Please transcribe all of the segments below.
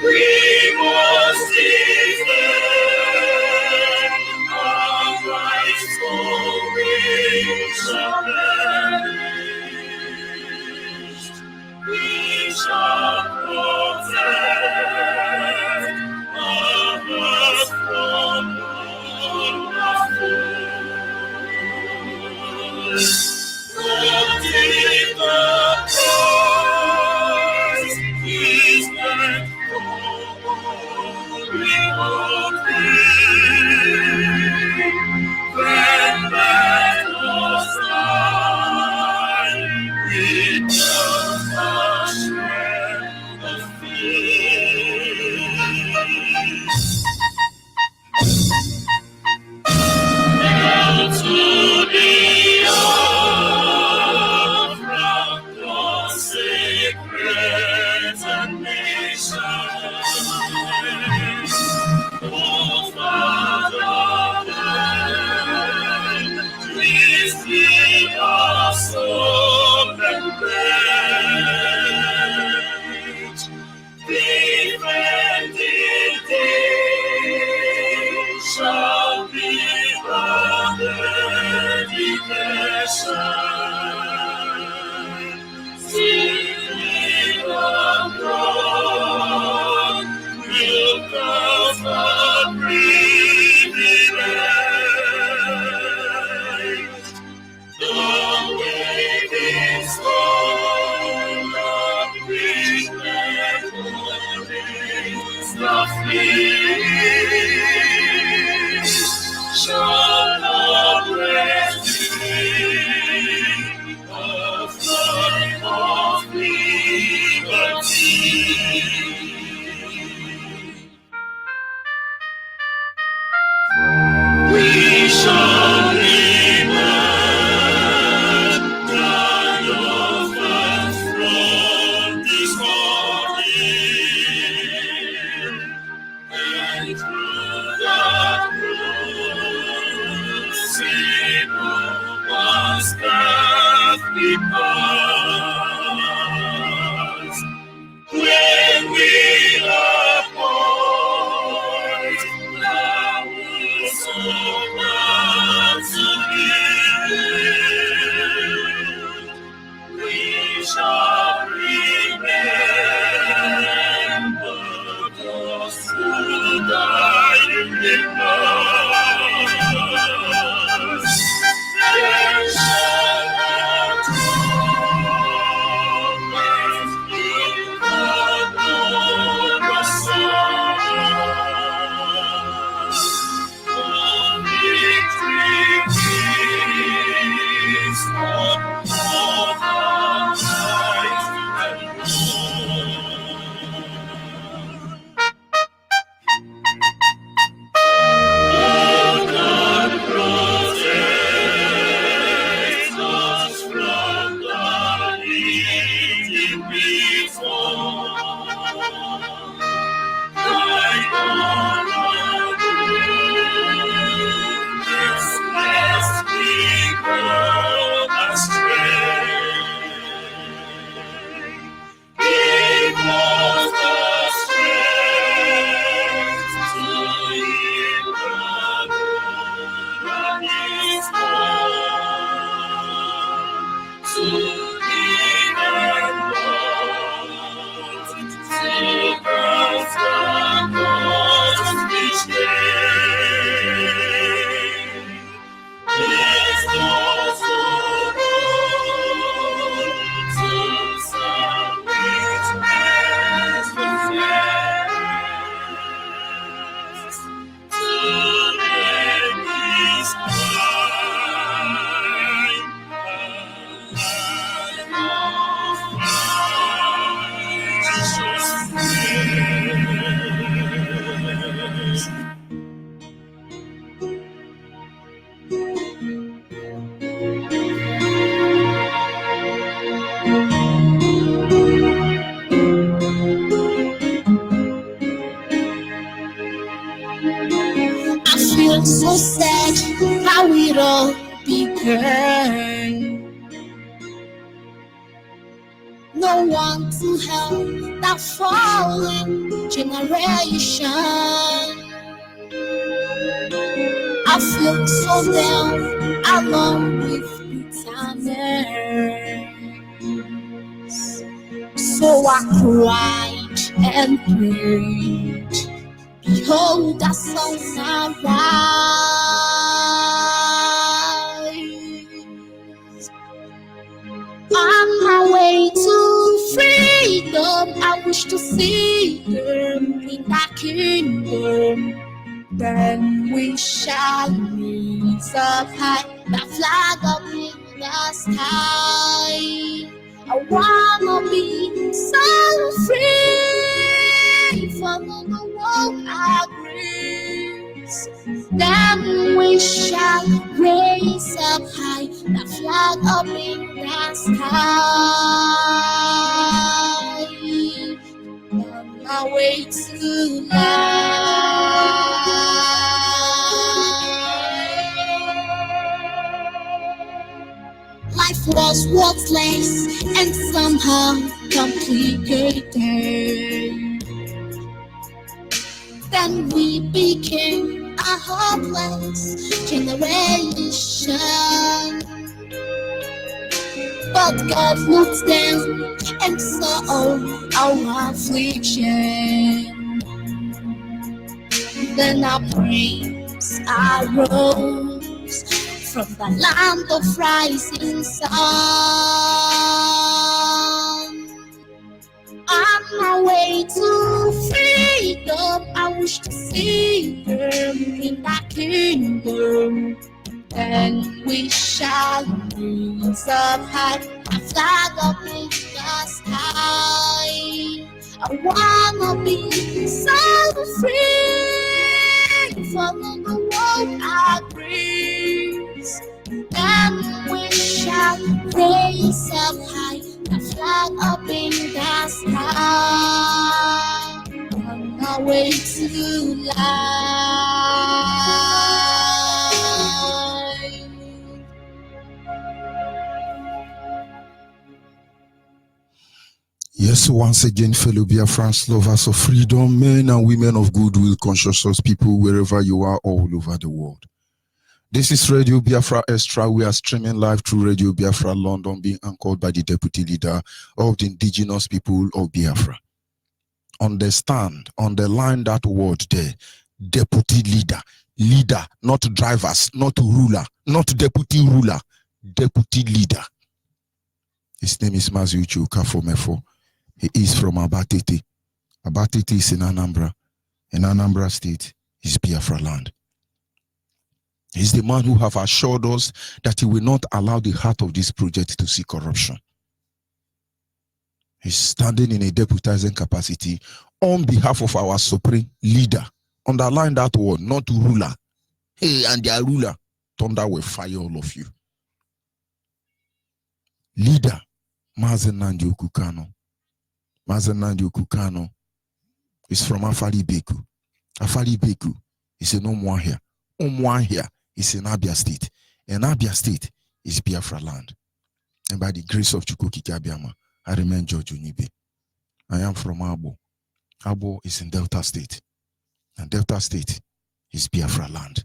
We must defend our rights, for we shall perish. We shall protect our earth from wonderful. The price is meant for we will bring. When man was thine, we just a share of peace. Hail to the sacred nations, oh Fatherland, please be our soul and great. Defending thee shall be our dedication. Singing abroad will count the privilege. The waving stone of green memories, the fleet shall not rest of life of liberty. We shall emerge triumphant from this morning, and through the crucible must path we pass. When we appoint thou so much to give, we shall remember those who died in us. There shall not always be the sun. Victory is on all sides. no one to help that fallen generation. I feel so down along with bitterness. So I cried and prayed. Behold, that sun arise. On my way to freedom, I wish to see them in that kingdom. Then we shall raise up high, the flag up in the sky. I wanna be so free, follow the world agrees. Then we shall raise up high, the flag up in the sky. On my way to life. Life was worthless and somehow complicated. Then we became a hopeless generation. But God looked down and saw our affliction. Then our praise arose from the land of rising sun. On my way to freedom, I wish to see them in that kingdom. Then we shall raise up high, a flag up in the sky. I wanna be so free, follow the world agrees. Then we shall raise up high, the flag up in the sky. On our way to life. Yes, once again, fellow Biafrans, lovers of freedom, men and women of goodwill, conscious people, wherever you are, all over the world. This is Radio Biafra Extra. We are streaming live through Radio Biafra London, being anchored by the Deputy Leader of the indigenous people of Biafra. Understand, underline that word there, Deputy Leader. Leader, not drivers, not ruler, not deputy ruler, Deputy Leader. His name is Maziuchi Okafomefo. He is from Abatete. Abatete is in Anambra. In Anambra State is Biafra land. He's the man who have assured us that he will not allow the heart of this project to see corruption. He's standing in a deputizing capacity on behalf of our supreme leader. Underline that word, not ruler. Hey, and their ruler, thunder will fire all of you. Leader, Mazen Nandi Okukano. Mazen Nandi Okukano is from Afari Beku. Afari Beku is in Omwahia. Omwahia is in Abia State. And Abia State is Biafra land. And by the grace of Chukwukike Abiama, I remain George Onyibe. I am from Abo. Abo is in Delta State. And Delta State is Biafra land.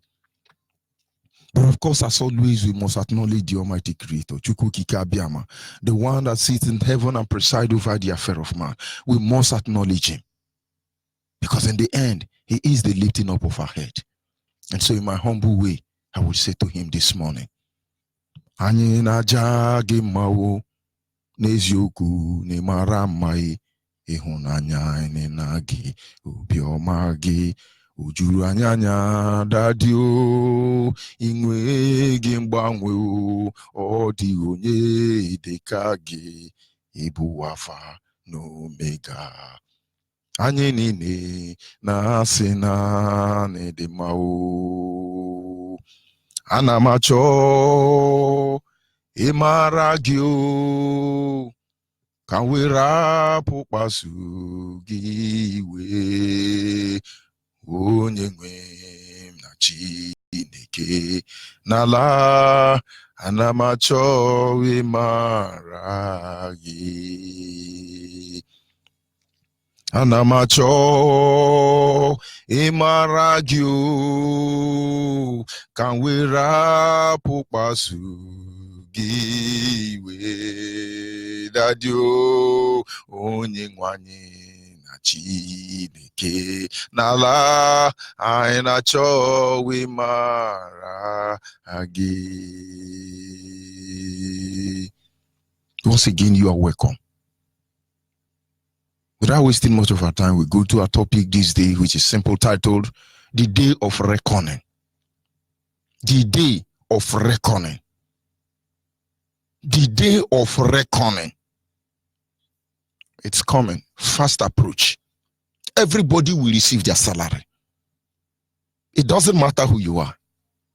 But of course, as always, we must acknowledge the Almighty Creator, Chukwukike Abiama, the one that sits in heaven and presides over the affair of man. We must acknowledge him. Because in the end, he is the lifting up of our head. And so in my humble way, I will say to him this morning, Anyị na-aja gị mma o, n'eziokwu n'ịmara mma ịhụnanya anyị na gị, obiọma gị, o juru anyị anya dadị o, inwe gị mgbanwe o, ọ dị onye dịka gị, ịbụ Alpha na Omega. Anyị niile na-asị na n'ịdị mma o. Ana m achọ ịmara gị o, ka m were apụ kpasu gị iwe, onye nwe m na Chineke n'ala. Ana m achọ ịmara gị. Anamacho imaragyo kanwera pupasu giwe dadio onye nwanyị na Chineke n'ala anyị na-achọ imara gị. Once again, you are welcome. Without wasting much of our time, we go to our topic this day, which is simple, titled The Day of Reckoning. The Day of Reckoning. The Day of Reckoning. It's coming. Fast approach. Everybody will receive their salary. It doesn't matter who you are.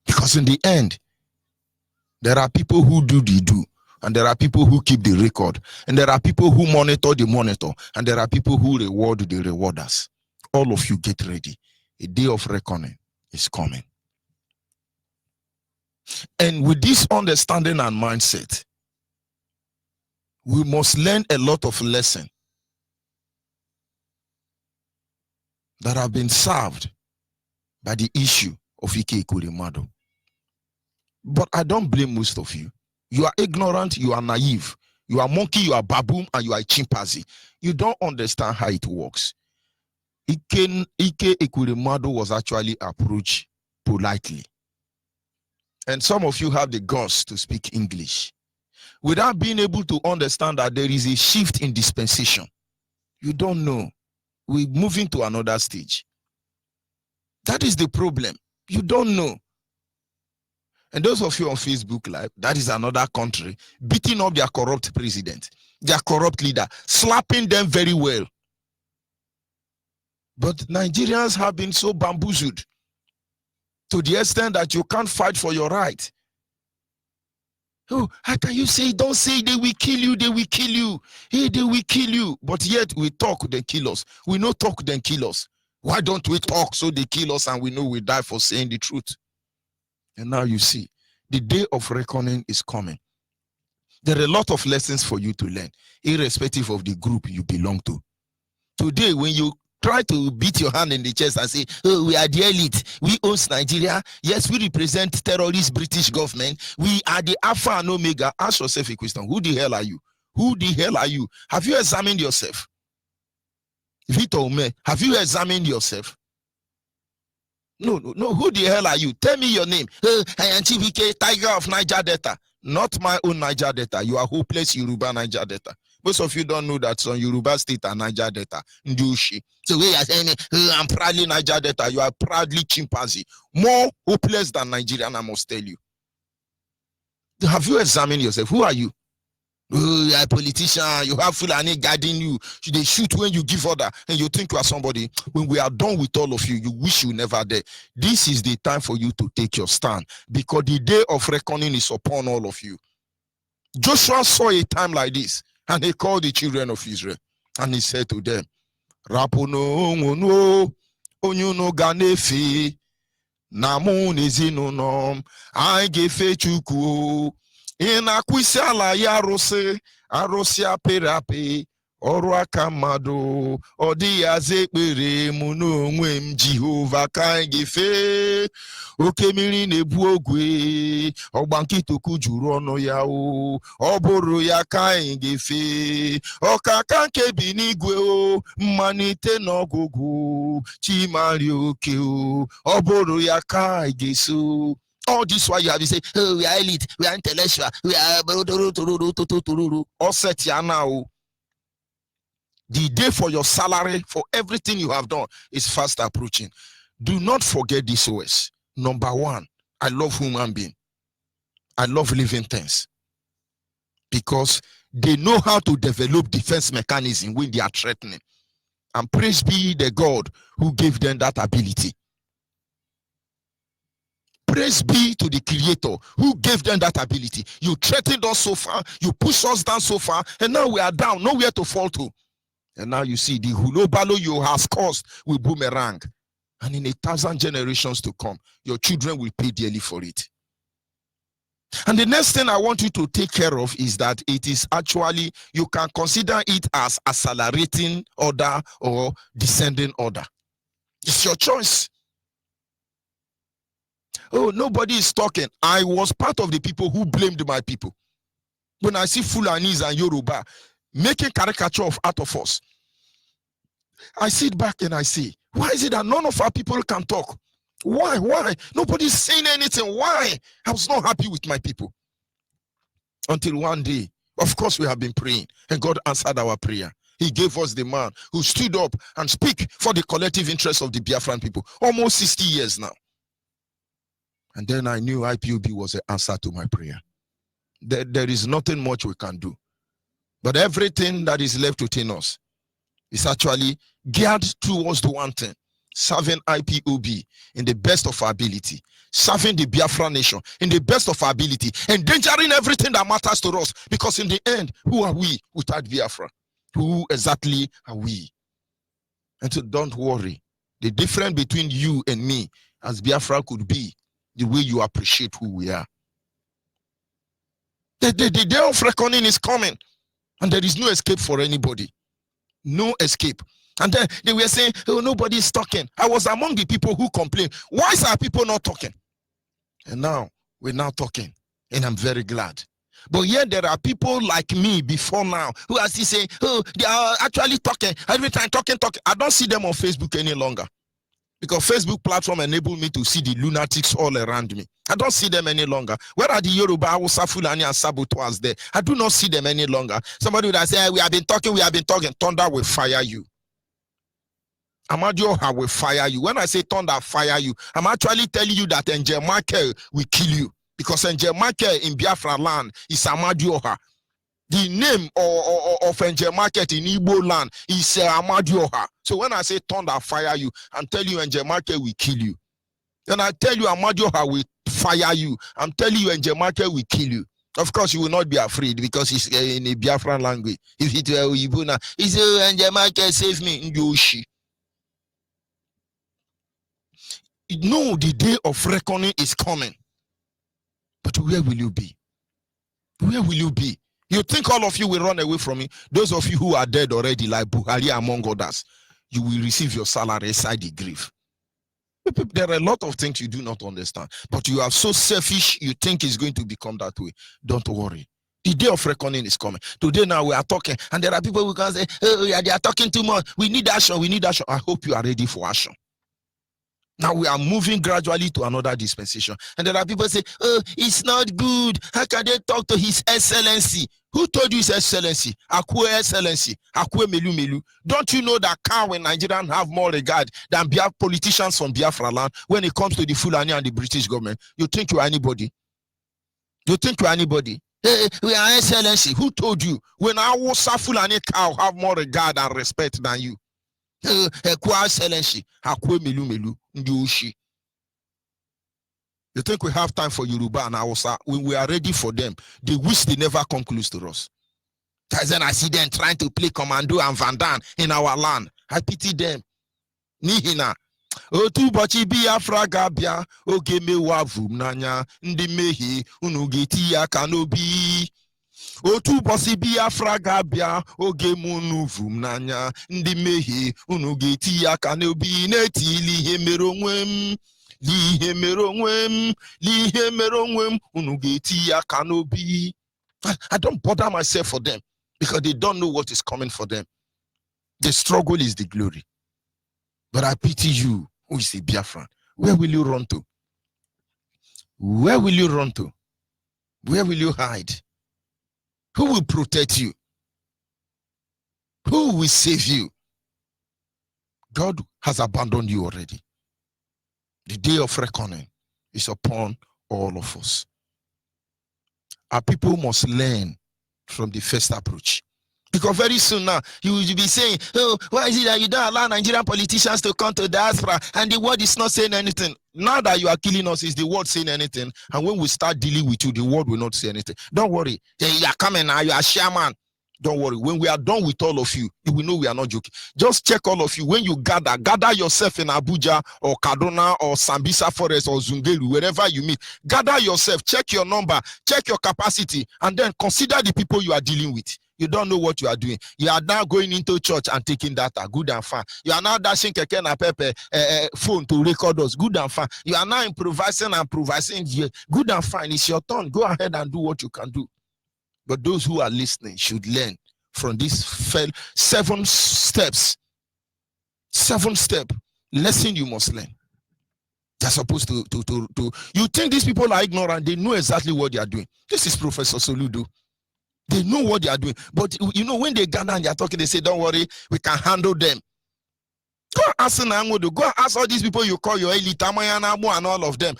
Because in the end, there are people who do the do. And there are people who keep the record. And there are people who monitor the monitor. And there are people who reward the rewarders. All of you get ready. A day of reckoning is coming. And with this understanding and mindset, we must learn a lot of lessons that have been served by the issue of Ike Ekurimadu. But I don't blame most of you. You are ignorant, you are naive, you are monkey, you are baboon, and you are a chimpanzee. You don't understand how it works. Ike Ekurimadu was actually approached politely. And some of you have the guts to speak English without being able to understand that there is a shift in dispensation. You don't know. We're moving to another stage. That is the problem. You don't know. And those of you on Facebook Live, that is another country beating up their corrupt president, their corrupt leader, slapping them very well. But Nigerians have been so bamboozled to the extent that you can't fight for your right. Oh, how can you say, don't say they will kill you, they will kill you. Hey, they will kill you. But yet we talk, they kill us. We no talk, then kill us. Why don't we talk so they kill us and we know we die for saying the truth? And now you see, the day of reckoning is coming. There are a lot of lessons for you to learn, irrespective of the group you belong to. Today, when you try to beat your hand in the chest and say, oh, we are the elite, we own Nigeria, yes, we represent terrorist British government, we are the Alpha and Omega, ask yourself a question, who the hell are you? Who the hell are you? Have you examined yourself? Vito Ume, have you examined yourself? No, who the hell are you? Tell me your name. I am Chibike, Tiger of Niger Delta. Not my own Niger Delta. You are hopeless Yoruba Niger Delta. Most of you don't know that some Yoruba state are Niger Delta. Ndushi. So we are saying, I'm proudly Niger Delta. You are proudly chimpanzee. More hopeless than Nigerian, I must tell you. Have you examined yourself? Who are you? Oh, you are a politician, you have Fulani guiding you. They shoot when you give order and you think you are somebody. When we are done with all of you, you wish you never did. This is the time for you to take your stand, because the day of reckoning is upon all of you. Joshua saw a time like this and he called the children of Israel and he said to them, Rapono no onyuno ganefi namun ezinunom I gefe chuku. Inakwisi ala ya arụsị apịrị apị ọrụ aka mmadụ ọ dịghị aza ekpere mụ n'onwe m Jehova ka anyị ga-efe oke mmiri na-ebu ogwe ọgba nkịtokwu juru ọnụ ya o ọ bụrụ ya ka anyị ga-efe ọkaka nke bi n'igwe o mmalite n'ọgwụgwụ chimari oke o ọ bụrụ ya ka anyị ga-eso. All this why you have to say, oh, we are elite, we are intellectual, we are all set here now. The day for your salary, for everything you have done, is fast approaching. Do not forget this OS. Number one, I love human being. I love living things. Because they know how to develop defense mechanism when they are threatening. And praise be the God who gave them that ability. Praise be to the Creator who gave them that ability. You threatened us so far, you pushed us down so far, and now we are down, nowhere to fall to. And now you see the hulobalo you has caused will boomerang. And in 1,000 generations to come, your children will pay dearly for it. And the next thing I want you to take care of is that it is actually, you can consider it as accelerating order or descending order. It's your choice. Oh, nobody is talking. I was part of the people who blamed my people. When I see Fulanis and Yoruba making caricature out of us, I sit back and I say, why is it that none of our people can talk? Why? Nobody's saying anything. Why? I was not happy with my people. Until one day, of course, we have been praying, and God answered our prayer. He gave us the man who stood up and speak for the collective interest of the Biafran people. Almost 60 years now. And then I knew IPOB was the answer to my prayer. There is nothing much we can do. But everything that is left within us is actually geared towards the one thing: serving IPOB in the best of our ability, serving the Biafra nation in the best of our ability, endangering everything that matters to us. Because in the end, who are we without Biafra? Who exactly are we? And so don't worry. The difference between you and me as Biafra could be the way you appreciate who we are. The day of reckoning is coming, and there is no escape for anybody. No escape. And then they were saying, oh, nobody's talking. I was among the people who complained. Why are people not talking? And now we're now talking, and I'm very glad. But yet there are people like me before now who are still saying, oh, they are actually talking. Every time talking. I don't see them on Facebook any longer, because Facebook platform enabled me to see the lunatics all around me. I don't see them any longer. Where are the Yoruba, Hausa, Fulani, and Saboteurs there? I do not see them any longer. Somebody would have said, we have been talking. Thunder will fire you. Amadioha will fire you. When I say thunder fire you, I'm actually telling you that Angel Michael will kill you. Because Angel Michael in Biafra land is Amadioha. The name of Angel Market in Igbo land is Amadioha. So when I say thunder fire you, I'm telling you Angel Market will kill you. Then I tell you Amadioha will fire you. I'm telling you Angel Market will kill you. Of course, you will not be afraid because it's in a Biafran language. If it were Oyibuna, it's Angel Market save me. Njoshi. No, the day of reckoning is coming. But where will you be? Where will you be? You think all of you will run away from me? Those of you who are dead already, like Buhari among others, you will receive your salary aside the grave. There are a lot of things you do not understand, but you are so selfish, you think it's going to become that way. Don't worry. The day of reckoning is coming. Today now we are talking, and there are people who can say, oh yeah, they are talking too much. We need action, we need action. I hope you are ready for action. Now we are moving gradually to another dispensation. And there are people say, oh, it's not good. How can they talk to His Excellency? Who told you His Excellency? Akwe Excellency. Akwe Melu Melu. Don't you know that Cow and Nigerians have more regard than politicians from Biafra land when it comes to the Fulani and the British government? You think you are anybody? You think you are anybody? Hey, we are Excellency. Who told you? When our Fulani cow have more regard and respect than you? Excellency. Akwe Melu Melu. You think we have time for Yoruba and Hausa? When we are ready for them, they wish they never come close to us. Then I see them trying to play Commando and Van Damme in our land. I pity them. Nihina. Otu bochi Biafra gabia oge mewa vumnanya ndi mehi unu geti ya kanobi. Otu bochi Biafra gabia oge munu vumnanya ndi mehi unu geti ya kanobi netili ihe mere onwem. Lihe mere onwem unu geti ya kanobi. I don't bother myself for them because they don't know what is coming for them. The struggle is the glory. But I pity you, who is a Biafran. Where will you run to? Where will you run to? Where will you hide? Who will protect you? Who will save you? God has abandoned you already. The day of reckoning is upon all of us. Our people must learn from the first approach. Because very soon now, you will be saying, oh, why is it that you don't allow Nigerian politicians to come to diaspora and the world is not saying anything? Now that you are killing us, is the world saying anything? And when we start dealing with you, the world will not say anything. Don't worry. You are coming now, you are chairman. Don't worry. When we are done with all of you, you will know we are not joking. Just check all of you. When you gather yourself in Abuja or Kaduna or Sambisa Forest or Zungeru, wherever you meet. Gather yourself, check your number, check your capacity, and then consider the people you are dealing with. You don't know what you are doing. You are now going into church and taking data. Good and fine. You are now dashing keke na pepe phone to record us. Good and fine. You are now improvising. Good and fine. It's your turn. Go ahead and do what you can do. But those who are listening should learn from these 7 steps. 7-step lesson you must learn. They're supposed to. You think these people are ignorant? They know exactly what they are doing. This is Professor Soludo. They know what they are doing. But you know, when they gather and they are talking, they say, don't worry, we can handle them. Go ask Nangodo. Go ask all these people you call your elite, Amayanabo and all of them.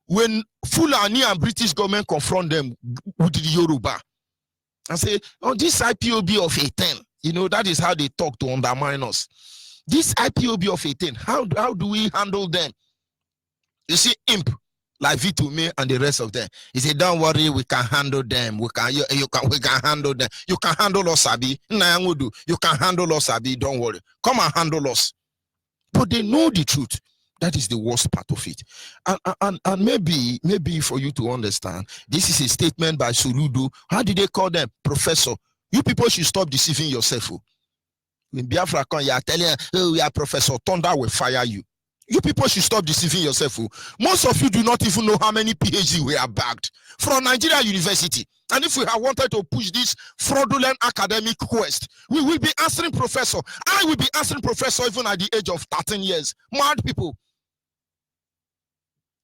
When Fulani and British government confront them with the Yoruba, and say, oh, this IPOB of 18, you know, that is how they talk to undermine us. This IPOB of 18, how do we handle them? You see, imp, like Vitume and the rest of them. He said, don't worry, we can handle them. We can handle them. You can handle us, Abi. You can handle us, Abi. Don't worry. Come and handle us. But they know the truth. That is the worst part of it. And maybe for you to understand, this is a statement by Soludo. How did they call them? Professor. You people should stop deceiving yourself. When Biafra come, you are telling, oh, we are Professor Thunder will fire you. You people should stop deceiving yourself. Most of you do not even know how many PhD we are bagged from Nigeria University. And if we have wanted to push this fraudulent academic quest, we will be answering professor. I will be answering professor even at the age of 13 years. Mad people.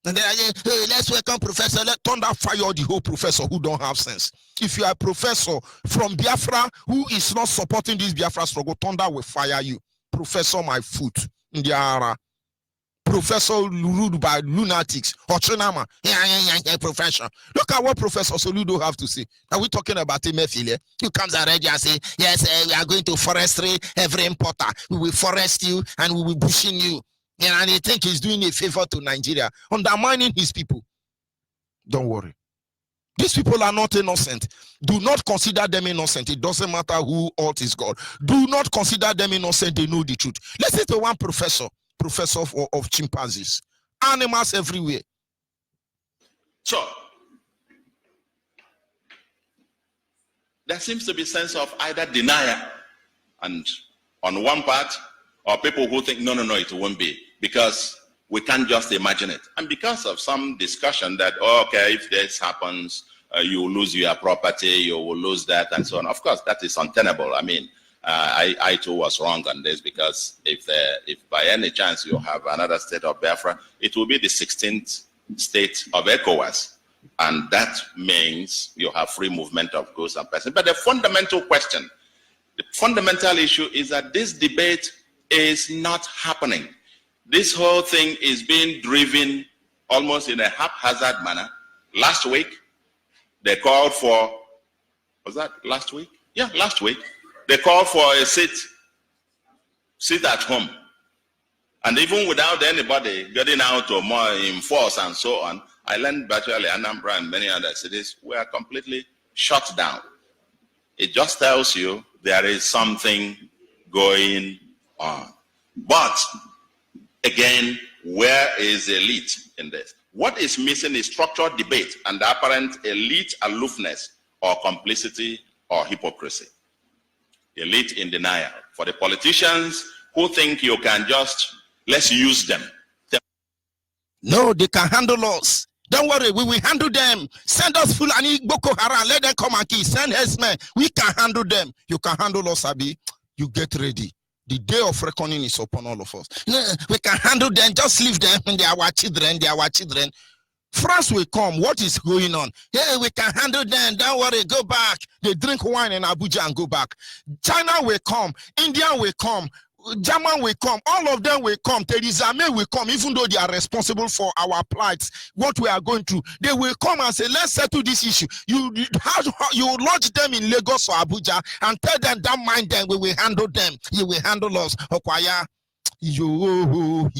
And then hey, let's welcome professor. Let Thunder fire the whole professor who don't have sense. If you are a professor from Biafra who is not supporting this Biafra struggle, Thunder will fire you. Professor my foot in the ara. Professor ruled by lunatics. Ochinama. Professor. Look at what Professor Soludo have to say. Are we talking about Emefile? You comes already and say, yes, we are going to forestry every importer. We will forest you and we will bushing you. And they think he's doing a favor to Nigeria, undermining his people. Don't worry. These people are not innocent. Do not consider them innocent. It doesn't matter who ought is God. Do not consider them innocent. They know the truth. Listen to one professor of chimpanzees. Animals everywhere. So, there seems to be a sense of either denial and on one part, or people who think, no, it won't be, because we can't just imagine it. And because of some discussion that, oh, okay, if this happens, you will lose your property, you will lose that, and so on. Of course, that is untenable. I mean, I too was wrong on this, because if by any chance you have another state of Biafra, it will be the 16th state of ECOWAS. And that means you have free movement of goods and persons. But the fundamental question, the fundamental issue is that this debate is not happening. This whole thing is being driven almost in a haphazard manner. Last week, they called for, was that last week? Yeah, last week. They called for a sit at home. And even without anybody getting out to more enforce and so on, I learned virtually Anambra and many other cities were completely shut down. It just tells you there is something going on. But again, where is the elite in this? What is missing is structured debate and the apparent elite aloofness or complicity or hypocrisy. Elite in denial. For the politicians who think you can just, let's use them. No, they can handle us. Don't worry, we will handle them. Send us Fulani, Boko Haram, let them come and kill. Send herdsmen. We can handle them. You can handle us, Abi. You get ready. The day of reckoning is upon all of us. No, we can handle them. Just leave them. They are our children. They are our children. France will come. What is going on? Hey, we can handle them. Don't worry. Go back. They drink wine in Abuja and go back. China will come. India will come. German will come. All of them will come. Theresa May will come, even though they are responsible for our plights, what we are going through. They will come and say, let's settle this issue. You lodge them in Lagos or Abuja and tell them, don't mind them. We will handle them. You will handle us. Okwaya. Yo,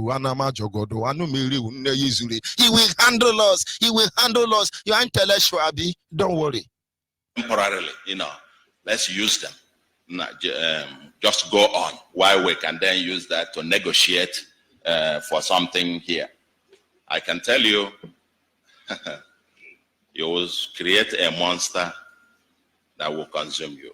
Anama Jogodo, Anumiri, he will handle us. He will handle us. You are intellectual, Abi. Don't worry. Temporarily, let's use them. Just go on while we can then use that to negotiate for something here. I can tell you, you will create a monster that will consume you.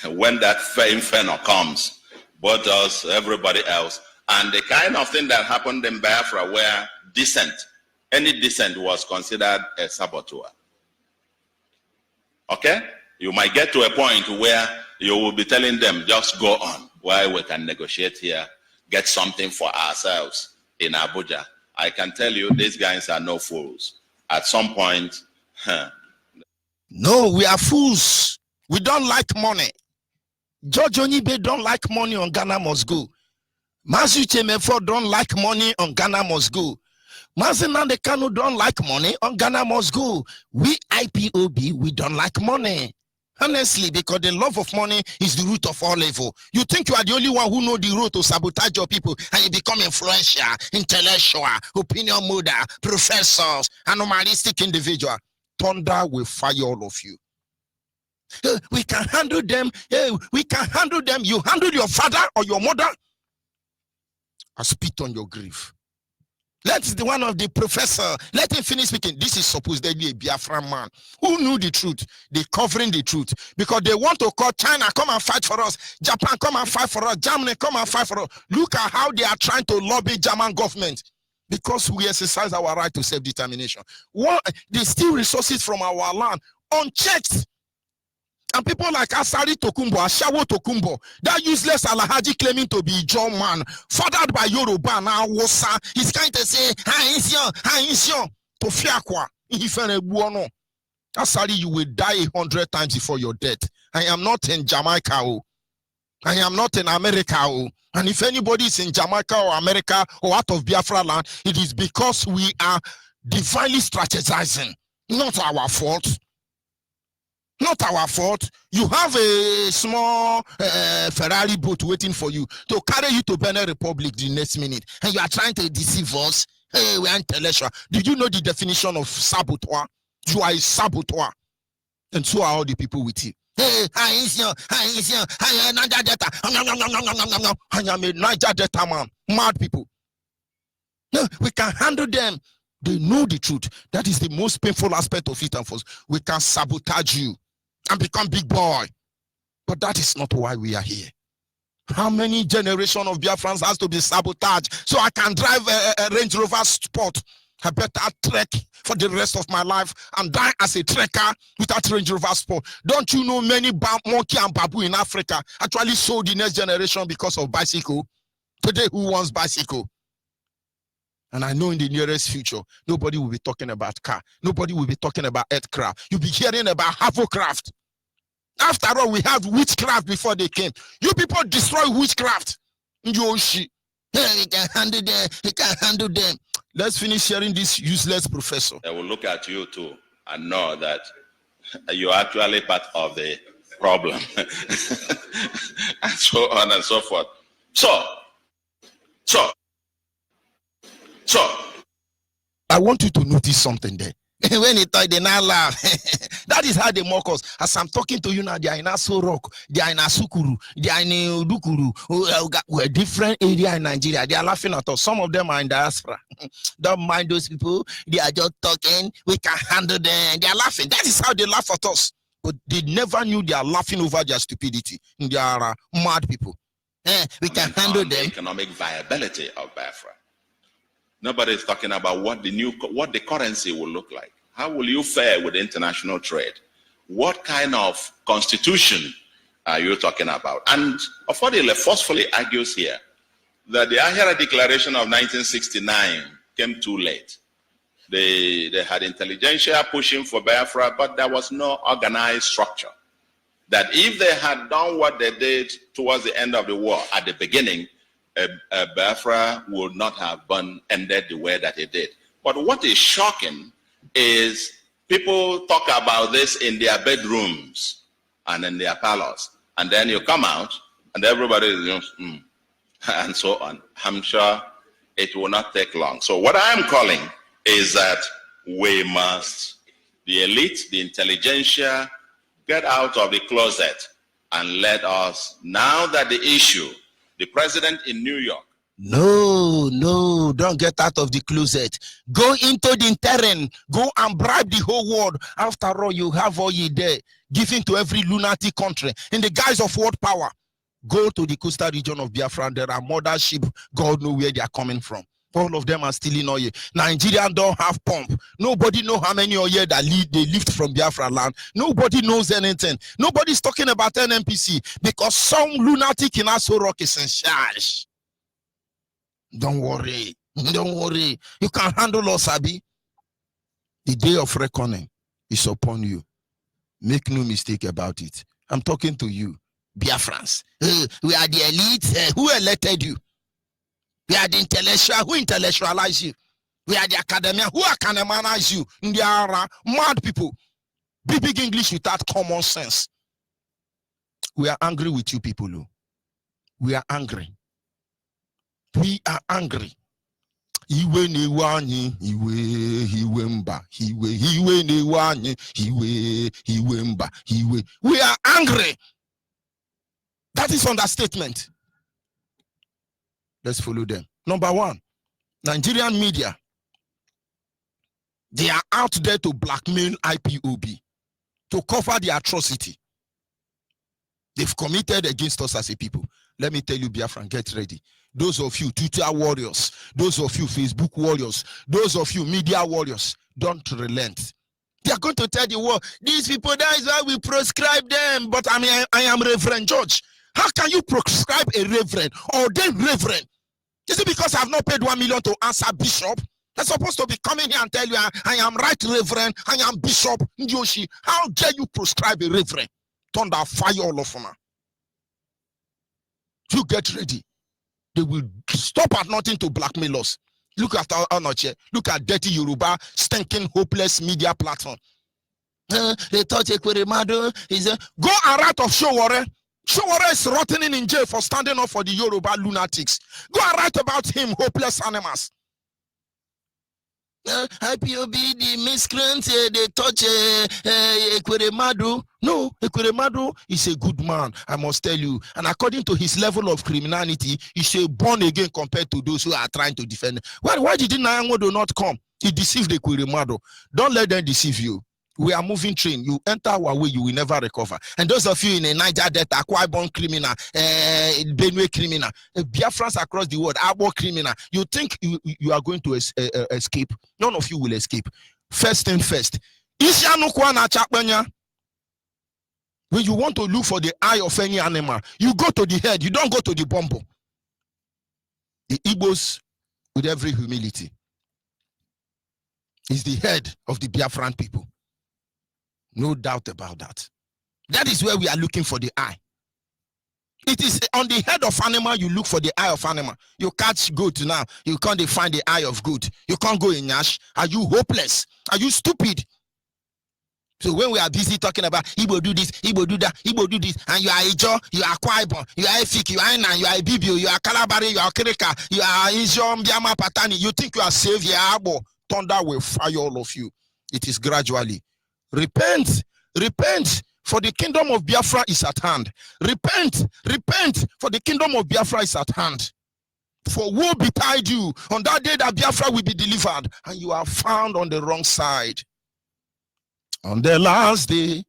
When that inferno comes, both us, everybody else, and the kind of thing that happened in Biafra where any dissent was considered a saboteur. Okay? You might get to a point where you will be telling them, just go on while we can negotiate here, get something for ourselves in Abuja. I can tell you, these guys are no fools. At some point, no, we are fools. We don't like money. George Onyibe don't like money on Ghana Must Go. Masu Chemefo don't like money on Ghana Must Go. Mazinande Kanu don't like money on Ghana Must Go. We IPOB, we don't like money. Honestly, because the love of money is the root of all evil. You think you are the only one who know the root to sabotage your people, and you become influential, intellectual, opinion molder, professors, anomalistic individual. Thunder will fire all of you. We can handle them. We can handle them. You handle your father or your mother, I spit on your grave. Let the one of the professor, let him finish speaking. This is supposedly a Biafra man who knew the truth. They covering the truth because they want to call China, come and fight for us. Japan, come and fight for us. Germany, come and fight for us. Look at how they are trying to lobby German government because we exercise our right to self-determination. They steal resources from our land unchecked. And people like Asari Tokumbo, Ashawo Tokumbo, that useless Alahaji claiming to be John man, fathered by Yoruba now Wosa, he's trying to say, to Fiakwa, Asari, you will die 100 times before your death. I am not in Jamaica. I am not in America. And if anybody is in Jamaica or America or out of Biafra land, it is because we are divinely strategizing. Not our fault. Not our fault. You have a small Ferrari boat waiting for you to carry you to Benin Republic the next minute. And you are trying to deceive us. Hey, we are intellectual. Do you know the definition of saboteur? You are a saboteur. And so are all the people with you. Hey, I am a Niger Delta man. Mad people. No, we can handle them. They know the truth. That is the most painful aspect of it. And for us, we can sabotage you and become big boy. But that is not why we are here. How many generations of Biafrans has to be sabotaged so I can drive a Range Rover Sport? I better trek for the rest of my life and die as a trekker without Range Rover Sport. Don't you know many monkey and babu in Africa actually sold the next generation because of bicycle? Today, who wants bicycle? And I know in the nearest future, nobody will be talking about car. Nobody will be talking about aircraft. You'll be hearing about hovercraft. After all, we had witchcraft before they came. You people destroy witchcraft. Yoshi. Hey, we can handle them. We can handle them. Let's finish hearing this useless professor. They will look at you too and know that you're actually part of the problem. And so on and so forth. So, I want you to notice something there. When he thought they now laugh. That is how they mock us. As I'm talking to you now, they are in Aso Rock, they are in Asukuru, they are in Udukuru. We're different area in Nigeria. They are laughing at us. Some of them are in diaspora. Don't mind those people. They are just talking. We can handle them. They are laughing. That is how they laugh at us. But they never knew they are laughing over their stupidity. They are mad people. We can handle them. The economic viability of Biafra. Nobody is talking about what the currency will look like. How will you fare with international trade? What kind of constitution are you talking about? And Affordile forcefully argues here that the Ahira Declaration of 1969 came too late. They had intelligentsia pushing for Biafra, but there was no organized structure. That if they had done what they did towards the end of the war at the beginning, Biafra would not have ended the way that it did. But what is shocking is people talk about this in their bedrooms and in their parlors. and then you come out, and everybody is, and so on. I'm sure it will not take long. So what I am calling is that we must, the elite, the intelligentsia, get out of the closet and let us, now that the issue, the president in New York. No, don't get out of the closet. Go into the terrain. Go and bribe the whole world. After all, you have all you there, giving to every lunatic country in the guise of world power. Go to the coastal region of Biafra. There are mother sheep. God knows where they are coming from. All of them are stealing oil. Nigeria don't have pump. Nobody knows how many oil that they lift from Biafra land. Nobody knows anything. Nobody's talking about NNPC because some lunatic in Aso Rock is in charge. Don't worry. Don't worry. You can handle us, Abi. The day of reckoning is upon you. Make no mistake about it. I'm talking to you, Biafrans. We are the elite. Who elected you? We are the intellectual. Who intellectualize you? We are the academia. Who academize you? They are mad people. Big English without common sense. We are angry with you people. We are angry. We are angry. Iwe ne wanyi, iwe mba, iwe ne wanyi, iwe mba, iwe. We are angry. That is understatement. Let's follow them. Number one, Nigerian media. They are out there to blackmail IPOB, to cover the atrocity they've committed against us as a people. Let me tell you, Biafran, get ready. Those of you Twitter warriors, those of you Facebook warriors, those of you media warriors, don't relent. They are going to tell the world, these people, that is why we prescribe them. But I am Reverend George. How can you prescribe a reverend or then reverend? Is it because I have not paid 1 million to answer bishop? They're supposed to be coming here and tell you, I am right reverend, I am bishop Njoshi. How dare you prescribe a reverend? Thunder, fire all of them. You get ready. They will stop at nothing to blackmail us. Look at our Anoche. Look at dirty Yoruba, stinking, hopeless media platform. They thought Ekweremadu is a go and write of Showore. Showore is rotting in jail for standing up for the Yoruba lunatics. Go and write about him, hopeless animals. IPOB, the miscreants, they touch Ekweremadu. No, Ekweremadu is a good man, I must tell you. And according to his level of criminality, he's a born again compared to those who are trying to defend. Why did Nyangodo not come? He deceived Ekweremadu. Don't let them deceive you. We are moving train. You enter our way, you will never recover. And those of you in a Niger Delta, Akwa Ibom criminal, Benue criminal, Biafrans across the world, Abo criminal, you think you are going to escape? None of you will escape. First thing first. When you want to look for the eye of any animal, you go to the head, you don't go to the bumbo. The Igbos, with every humility, is the head of the Biafran people. No doubt about that. That is where we are looking for the eye. It is on the head of animal you look for the eye of animal. You catch goat now, you can't find the eye of goat. You can't go in Nash. Are you hopeless? Are you stupid? So when we are busy talking about Igbo do this, Igbo do that, Igbo do this, and you are Ijo, you are Akwa Ibom, you are Efik, you are Inan, you are Ibibio, you are Kalabari, you are Kirika, you are Ijo Mbiama Patani, you think you are savior, Abo, thunder will fire all of you. It is gradually. Repent, repent, for the kingdom of Biafra is at hand. Repent, repent, for the kingdom of Biafra is at hand. For woe betide you on that day that Biafra will be delivered, and you are found on the wrong side. On the last day,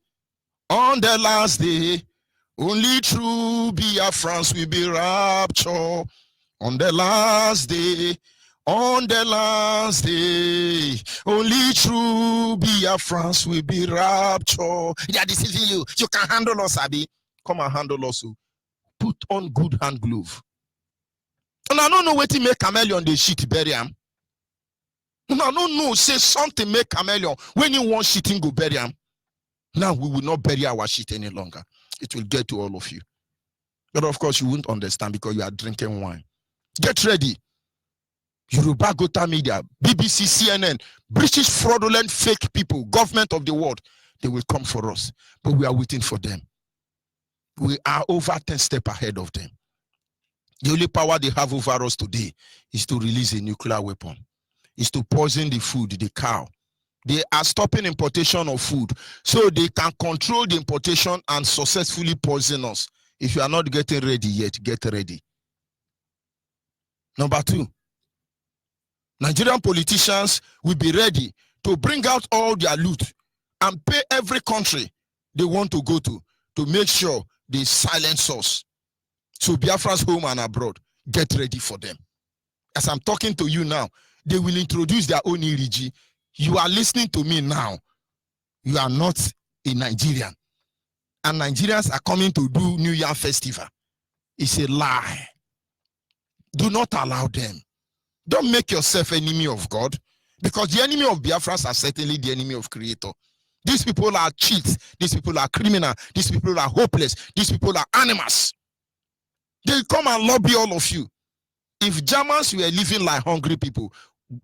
only true Biafrans will be raptured. On the last day, only true Biafrans will be raptured. They are deceiving you. You can handle us, Abi. Come and handle us. Put on good hand glove. And I don't know what to make chameleon the shit bury him. And I don't know, say something make chameleon when you want shitting go bury him. Now we will not bury our shit any longer. It will get to all of you. But of course you won't understand because you are drinking wine. Get ready. Yoruba Gota Media, BBC, CNN, British fraudulent fake people, government of the world, they will come for us. But we are waiting for them. We are over 10 steps ahead of them. The only power they have over us today is to release a nuclear weapon, is to poison the food, the cow. They are stopping importation of food so they can control the importation and successfully poison us. If you are not getting ready yet, get ready. Number 2, Nigerian politicians will be ready to bring out all their loot and pay every country they want to go to make sure they silence us. So Biafra's home and abroad, get ready for them. As I'm talking to you now, they will introduce their own ERG. You are listening to me now. You are not a Nigerian. And Nigerians are coming to do New Year festival. It's a lie. Do not allow them. Don't make yourself enemy of God, because the enemy of Biafras are certainly the enemy of Creator. These people are cheats. These people are criminal. These people are hopeless. These people are animals. They come and lobby all of you. If Germans were living like hungry people,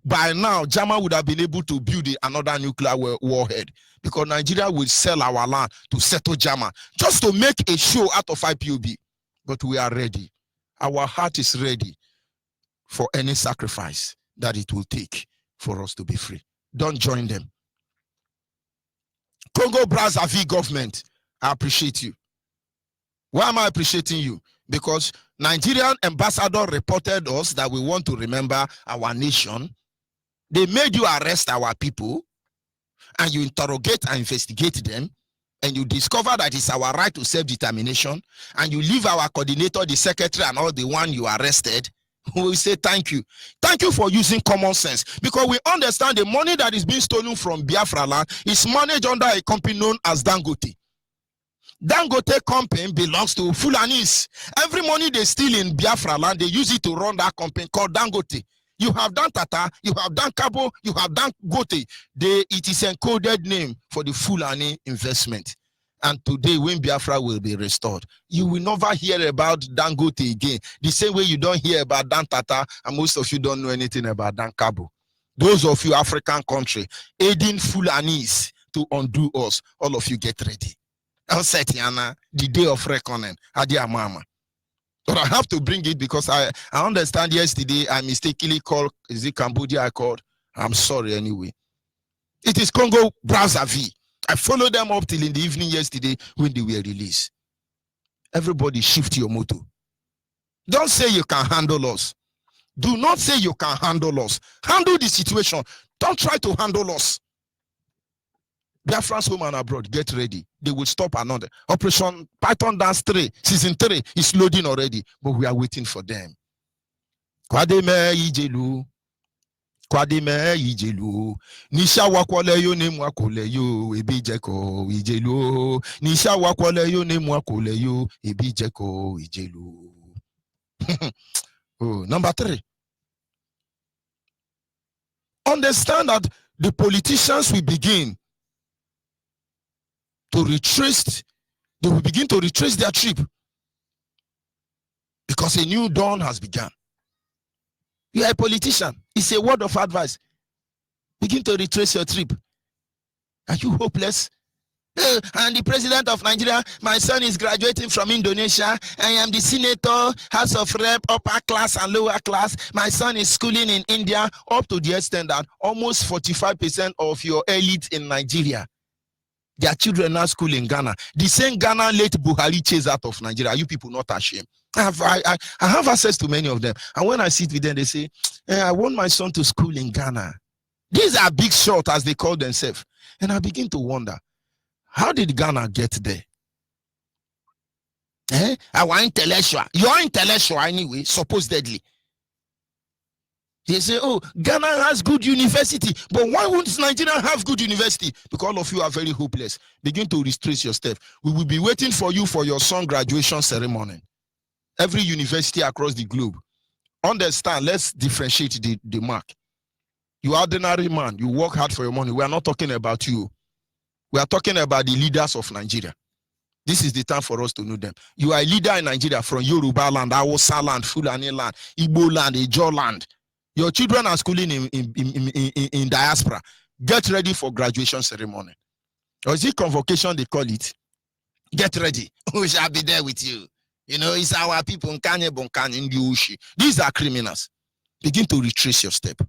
by now, Germany would have been able to build another nuclear warhead, because Nigeria will sell our land to settle Germany just to make a show out of IPOB. But we are ready. Our heart is ready for any sacrifice that it will take for us to be free. Don't join them. Congo Brazzaville government, I appreciate you. Why am I appreciating you? Because Nigerian ambassador reported us that we want to remember our nation. They made you arrest our people, and you interrogate and investigate them, and you discover that it's our right to self-determination, and you leave our coordinator, the secretary, and all the one you arrested. We will say thank you. Thank you for using common sense, because we understand the money that is being stolen from Biafra land is managed under a company known as Dangote. Dangote company belongs to Fulanis. Every money they steal in Biafra land, they use it to run that company called Dangote. You have done Tata, you have done Cabo, you have done Gote. It is encoded name for the Fulani investment. And today, when Biafra will be restored, you will never hear about Dangote again. The same way you don't hear about Dan Tata, and most of you don't know anything about Dan Cabo. Those of you African country aiding Fulanis to undo us, all of you get ready. I'll say Tiana, the day of reckoning, Adia Mama. But I have to bring it because I understand yesterday I mistakenly called, is it Cambodia I called? I'm sorry anyway. It is Congo Brazzaville. I followed them up till in the evening yesterday when they were released. Everybody shift your motto. Don't say you can handle us. Do not say you can handle us. Handle the situation. Don't try to handle us. Biafran's home and abroad, get ready. They will stop another. Operation Python Dance 3, season 3 is loading already, but we are waiting for them. Kwademe ijelu. Kwademe ijelu. Nisha wakwale yo ne mwakole yo ebijeko ijelu. Nisha wakwale yo ne mwakole yo ebijeko ijelu. Oh, number 3. Understand that the politicians will begin to retrace, they will begin to retrace their trip, because a new dawn has begun. You are a politician. It's a word of advice. Begin to retrace your trip. Are you hopeless? And the president of Nigeria, my son is graduating from Indonesia. I am the senator, House of Rep, upper class and lower class. My son is schooling in India, up to the extent that almost 45% of your elite in Nigeria, their children are school in Ghana. The same Ghana late Buhari chased out of Nigeria. Are you people not ashamed? I have access to many of them. And when I sit with them, they say, I want my son to school in Ghana. These are big shots, as they call themselves. And I begin to wonder, how did Ghana get there? Our intellectual. You're intellectual anyway, supposedly. They say, oh, Ghana has good university, but why won't Nigeria have good university? Because all of you are very hopeless. Begin to retrace your step. We will be waiting for you for your son graduation ceremony. Every university across the globe. Understand, let's differentiate the mark. You are ordinary man, you work hard for your money. We are not talking about you. We are talking about the leaders of Nigeria. This is the time for us to know them. You are a leader in Nigeria from Yoruba land, Hausa land, Fulani land, Igbo land, Ijaw land. Your children are schooling in diaspora. Get ready for graduation ceremony. Or is it convocation they call it? Get ready. We shall be there with you. You know, it's our people. These are criminals. Begin to retrace your step.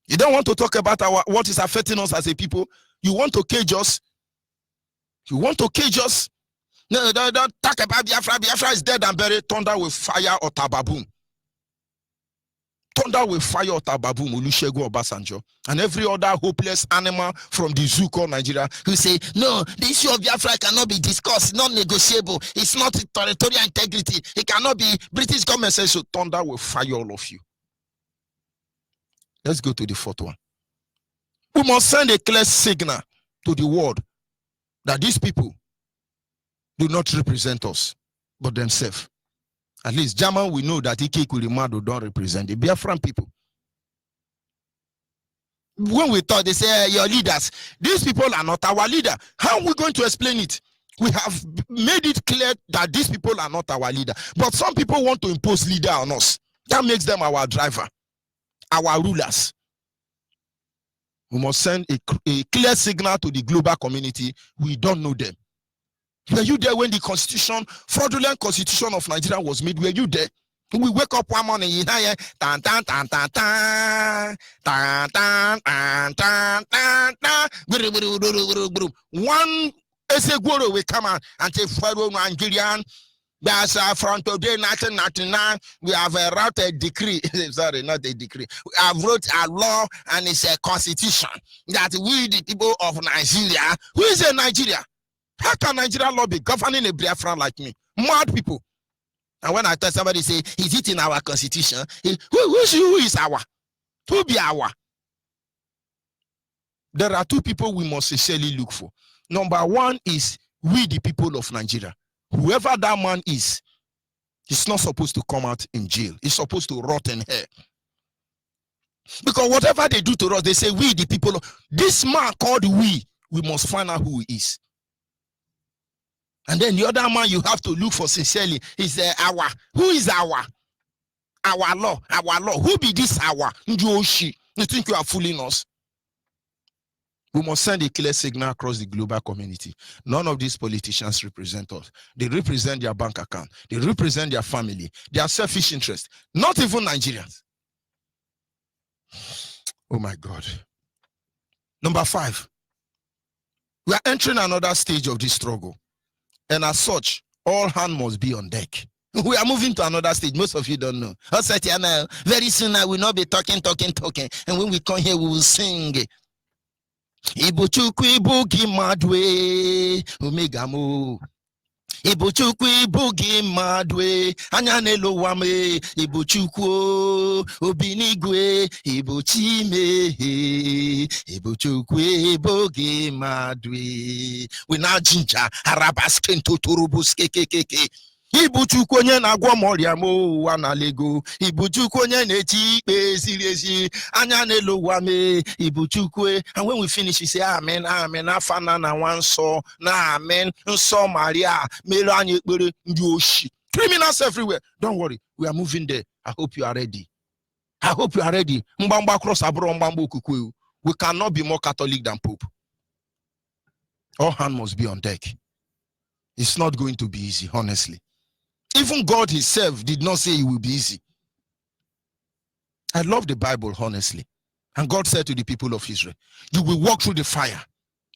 You don't want to talk about what is affecting us as a people. You want to cage us. You want to cage us. No, don't talk about Biafra. Biafra is dead and buried. Thunder with fire or tababoom. Thunder with fire or tababoom. Olusegun Obasanjo and every other hopeless animal from the zoo called Nigeria who say, no, the issue of Biafra cannot be discussed. It's not negotiable. It's not territorial integrity. It cannot be. British government says so. Thunder will fire all of you. Let's go to the fourth one. We must send a clear signal to the world that these people do not represent us, but themselves. At least German, we know that Ike Kurimado don't represent the Biafran people. When we thought, they say, your leaders, these people are not our leader. How are we going to explain it? We have made it clear that these people are not our leader. But some people want to impose leader on us. That makes them our driver, our rulers. We must send a clear signal to the global community. We don't know them. Were you there when the constitution, fraudulent constitution of Nigeria was made? Were you there? We wake up one morning, you hear tan tan tan tan tan tan tan tan tan tan. One Eseguro will come out and say, "Fellow Nigerian, that's from today, 1999. We have wrote a decree. Sorry, not a decree. We have wrote a law, and it's a constitution that we, the people of Nigeria, who is a Nigeria? How can Nigeria law be governing a Biafran like me? Mad people." And when I tell somebody, say, is it in our constitution? Who is our? Who be our? There are two people we must sincerely look for. Number one is we, the people of Nigeria. Whoever that man is, he's not supposed to come out in jail. He's supposed to rot in hell. Because whatever they do to us, they say, we, the people of this man called we must find out who he is. And then the other man you have to look for sincerely is our. Who is our? Our law. Our law. Who be this our? Njoshi. You think you are fooling us? We must send a clear signal across the global community. None of these politicians represent us. They represent their bank account. They represent their family, their selfish interest. Not even Nigerians. Oh my God. Number 5. We are entering another stage of this struggle. And as such, all hands must be on deck. We are moving to another stage. Most of you don't know. Very soon I will not be talking. And when we come here, we will sing. Ibuchukwu ibugi madwe omegamo. Ibuchukwu ibugi madwe anya n'elu wame. Ibuchukwu obinigwe ibuchime. Ibuchukwu ibugi madwe. We now ginger arabasken totorobus kekekeke. Ibuchukwu onye na-agwọ m ọrịa m ụwa na-alego. Ibuchukwu onye na-echi ikpe ziri ezi anya n'elu ụwa me. Ibuchukwu. And when we finish, we say, Amen, Amen. Afana na nwa nsọ na Amen. Nsọ Maria mere anyị ekpere ndị oshi. Criminals everywhere. Don't worry, we are moving there. I hope you are ready. I hope you are ready. Mgbamba cross abụrụ mgbamba okuku. We cannot be more Catholic than Pope. All hands must be on deck. It's not going to be easy, honestly. Even God himself did not say it will be easy. I love the Bible, honestly. And God said to the people of Israel, you will walk through the fire,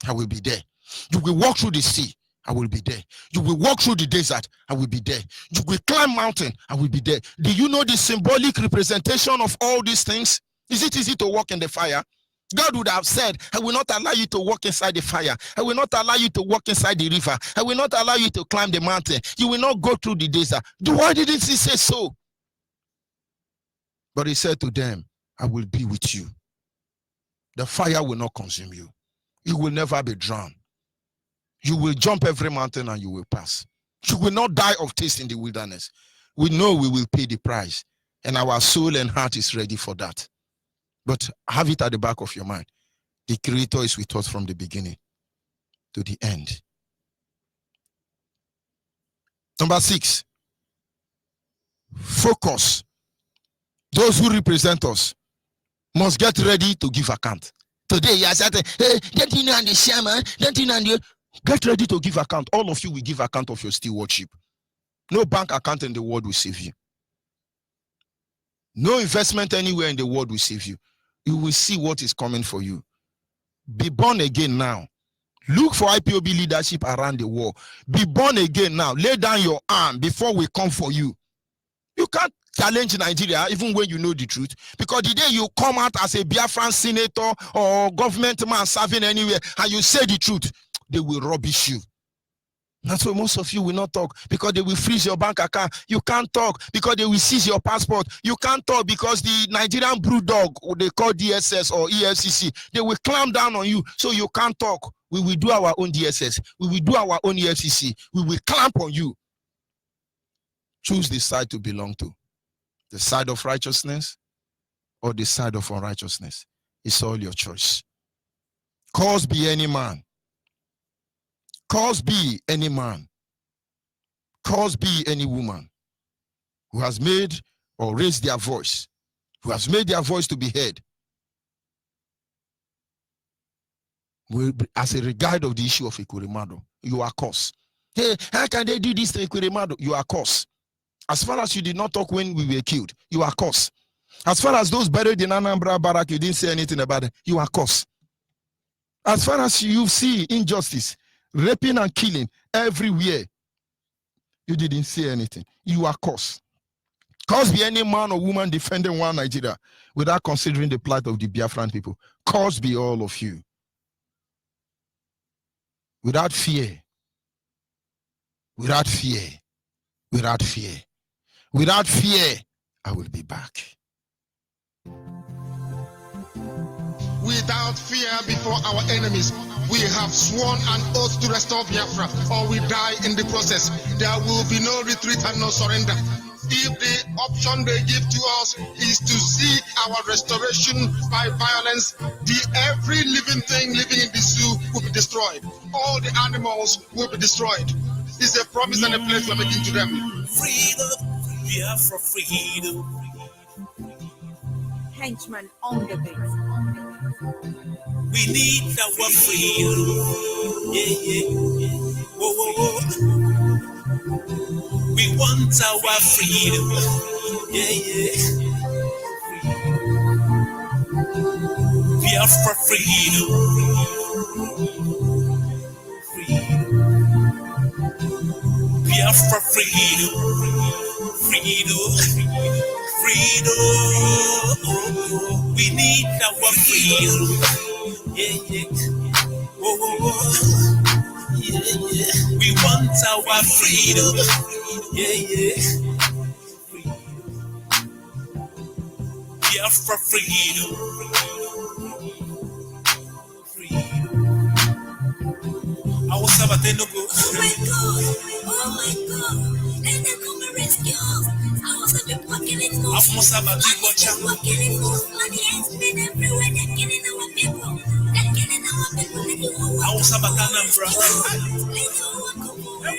I will be there. You will walk through the sea, I will be there. You will walk through the desert, I will be there. You will climb mountain, I will be there. Do you know the symbolic representation of all these things? Is it easy to walk in the fire? God would have said, I will not allow you to walk inside the fire. I will not allow you to walk inside the river. I will not allow you to climb the mountain. You will not go through the desert. Why didn't he say so? But he said to them, I will be with you. The fire will not consume you. You will never be drowned. You will jump every mountain and you will pass. You will not die of thirst in the wilderness. We know we will pay the price. And our soul and heart is ready for that. But have it at the back of your mind. The Creator is with us from the beginning to the end. Number 6. Focus. Those who represent us must get ready to give account. Today, you are saying, hey, don't you know the shaman? Don't you know Get ready to give account. All of you will give account of your stewardship. No bank account in the world will save you. No investment anywhere in the world will save you. You will see what is coming for you. Be born again now. Look for IPOB leadership around the world. Be born again now. Lay down your arm before we come for you. You can't challenge Nigeria even when you know the truth. Because the day you come out as a Biafran senator or government man serving anywhere and you say the truth, they will rubbish you. That's why most of you will not talk, because they will freeze your bank account. You can't talk because they will seize your passport. You can't talk because the Nigerian Brewdog, or they call DSS or EFCC, they will clamp down on you, so you can't talk. We will do our own DSS. We will do our own EFCC. We will clamp on you. Choose the side to belong to. The side of righteousness or the side of unrighteousness. It's all your choice. Cause be any man. Cause be any man. Cause be any woman who has made or raised their voice, who has made their voice to be heard, as a regard of the issue of Ekweremadu, you are cursed. Hey, how can they do this to Ekweremadu? You are cursed. As far as you did not talk when we were killed, you are cursed. As far as those buried in Anambra Barrack, you didn't say anything about it, you are cursed. As far as you see injustice, raping and killing everywhere, you didn't say anything. You are cursed. Cause be any man or woman defending one Nigeria without considering the plight of the Biafran people. Cause be all of you. Without fear. Without fear. Without fear. Without fear, I will be back. Without fear before our enemies, we have sworn an oath to restore Biafra, or we die in the process. There will be no retreat and no surrender. If the option they give to us is to seek our restoration by violence, every living thing living in the zoo will be destroyed. All the animals will be destroyed. It's a promise and a pledge we're making to them. Freedom, Biafra freedom. Henchman on the beat. We need our freedom. Yeah, yeah. Whoa, whoa, whoa. We want our freedom. Yeah, yeah. Biafra freedom. Biafra freedom. Freedom. Freedom. We need our freedom. Yeah, yeah. Whoa, whoa, whoa. Yeah, yeah. We want our freedom. Yeah, yeah. Biafra freedom. I was about to go. Oh my God! Oh my God! Let them come and rescue us. I was been walking in most. I must have a big watch out. Walking in most. Money has been everywhere. They're killing our people. They're killing our people. Let you all I was about to number. let you all come over.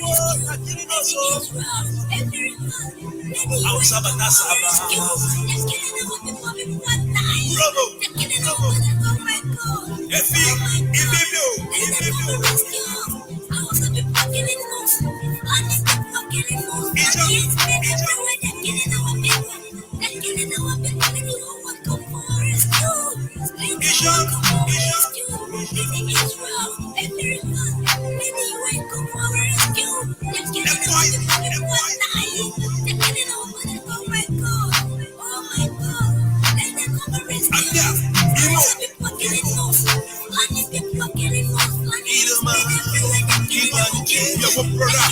Every month. I was about to They're killing our people in one night. They're killing our people. Oh my God! Oh my God! Let them come and rescue us. I was been walking in most. Money walking in most. Money has been everywhere. They're killing our people. They're killing our people. Let you all come for rescue. Let you all come for rescue. Living Israel. Every month. Let you all come for rescue. They're killing our people in one night. They're killing our people. Oh my God! Oh my God! Let them come and rescue us. I was been walking in most. Money been walking in most. Money has been everywhere. They're killing our people.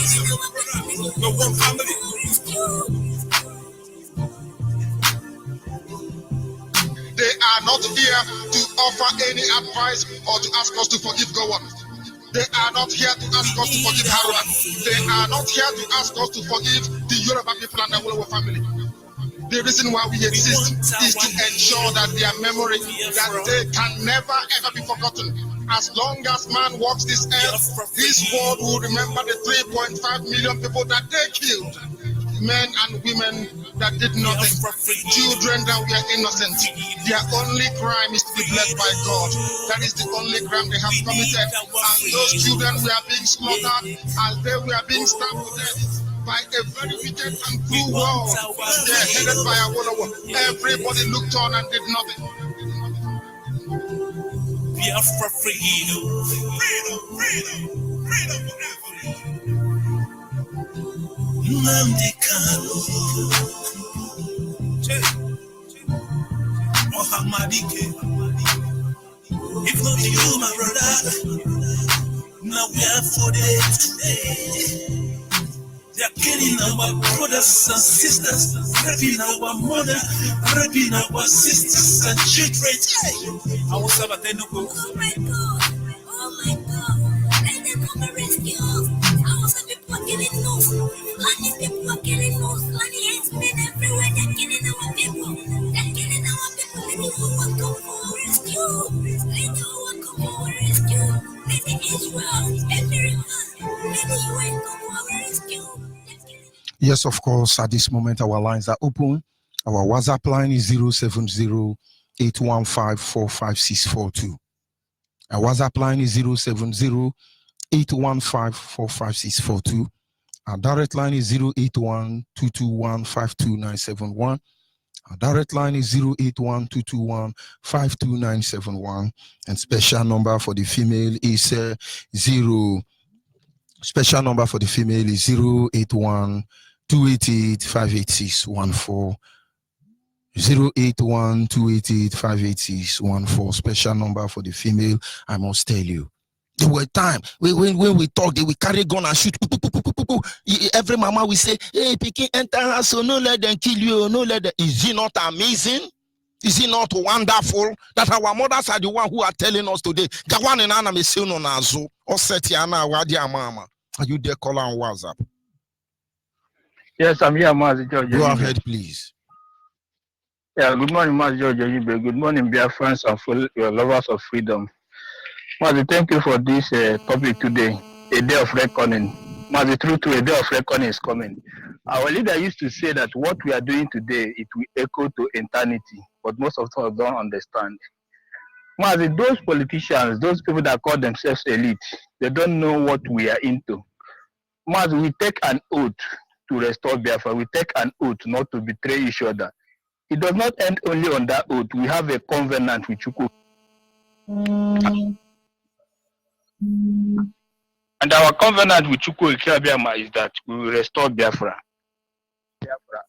No one family. They are not here to offer any advice or to ask us to forgive God. They are not here to ask us to forgive Haruna. They are not here to ask us to forgive the Yoruba people and the Wolowo family. The reason why we exist is to ensure that their memory, that they can never ever be forgotten. As long as man walks this earth, this world will remember the 3.5 million people that they killed. Men and women that did nothing, children that were innocent. Their only crime is to be blessed by God. That is the only crime they have committed. And those children were being slaughtered as they were being stabbed to death by a very wicked and cruel world. They are headed by a war. Everybody looked on and did nothing. Biafra freedom, freedom, freedom, freedom forever. Nnamdi Kanu, Mohammadike. If not you, my brother, now we are for today. They are killing our brothers and sisters, raping our mother, raping our sisters and children. I was about to go. Oh my God, let them come and rescue us. Thousands of people are killing us. Fulani people are killing us. Fulani headsmen everywhere, they're killing our people. They're killing our people. Let the one come for our rescue. Let the one come for our rescue. Let the Israel, America, let the UN come for our rescue. Yes, of course, at this moment, our lines are open. Our WhatsApp line is 070 815-45642. Our WhatsApp line is 070 815-45642. Our direct line is 081-221-52971. Our direct line is 081-221-52971. And special number for the female is Special number for the female is 081-288-58614. 081-288-58614. Special number for the female. I must tell you, there were times when we talk, they will carry gun and shoot. Every mama will say, "Hey, Pikin, enter house, so no let them kill you, no let them." Is it not amazing? Is it not wonderful that our mothers are the one who are telling us today? Are you there, caller on WhatsApp? Yes, I'm here, Mazi George. Go ahead, please. Yeah, good morning, Mazi George. Good morning, Biafrans and lovers of freedom. Mazi, thank you for this topic today, a day of reckoning. Mazi, true, a day of reckoning is coming. Our leader used to say that what we are doing today, it will echo to eternity, but most of us don't understand. Mazi, those politicians, those people that call themselves elite, they don't know what we are into. Mazi, we take an oath to restore Biafra. We take an oath not to betray each other. It does not end only on that oath. We have a covenant with Chukwu. And our covenant with Chukwu Ikeabiama is that we will restore Biafra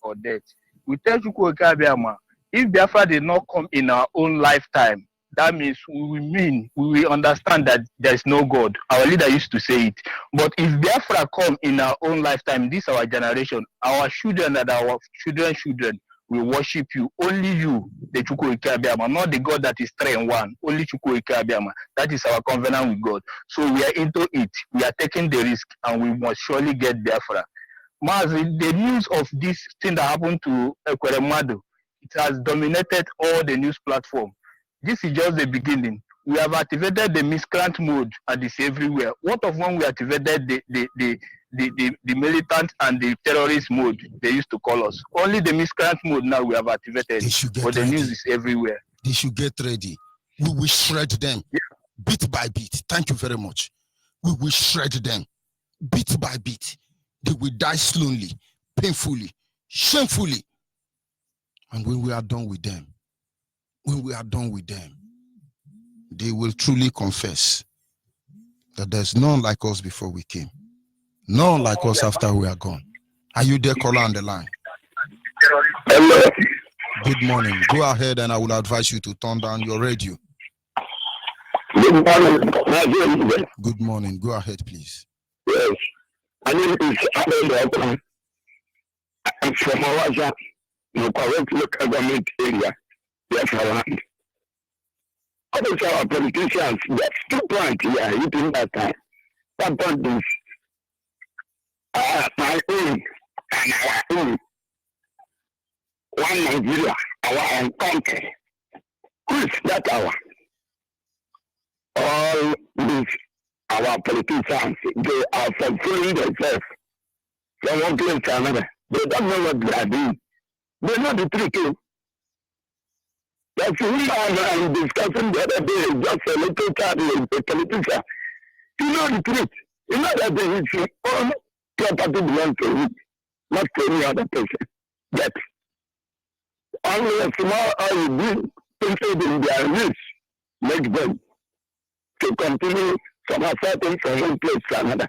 or death. We tell Chukwu Ikeabiama, if Biafra did not come in our own lifetime, that means we will understand that there is no God. Our leader used to say it. But if Biafra come in our own lifetime, this our generation, our children and our children's children will worship you. Only you, the Chukwu Ikeabiama, not the God that is 3 in 1. Only Chukwu Ikeabiama. That is our covenant with God. So we are into it. We are taking the risk, and we must surely get Biafra. Mazi, the news of this thing that happened to Ekweremadu, it has dominated all the news platforms. This is just the beginning. We have activated the miscreant mode, and it's everywhere. What of when we activated the militant and the terrorist mode they used to call us? Only the miscreant mode now we have activated, but the news is everywhere. They should get ready. We will shred them bit by bit. Thank you very much. We will shred them bit by bit. They will die slowly, painfully, shamefully. And when we are done with them, they will truly confess that there's none like us before we came, none like us after we are gone. Are you there, caller on the line? Hello. Good morning. Go ahead, and I will advise you to turn down your radio. Good morning. Good morning. Go ahead, please. Yes. My name is Abel. I'm from Awaja, the correct local government area, Biafra land. Obviously, our politicians, there's 2 points here, hitting that time. One point is my own and our own. One Nigeria, our own country. Who is that our? All these, our politicians, they are fulfilling themselves from one place to another. They don't know what they are doing. They know the truth too. That's who I'm discussing the other day, just a little child with a politician. You know the truth. You know that his own property belongs to him, not to any other person. That only a small oil being interested in their rich make them to continue somersaulting from one place to another.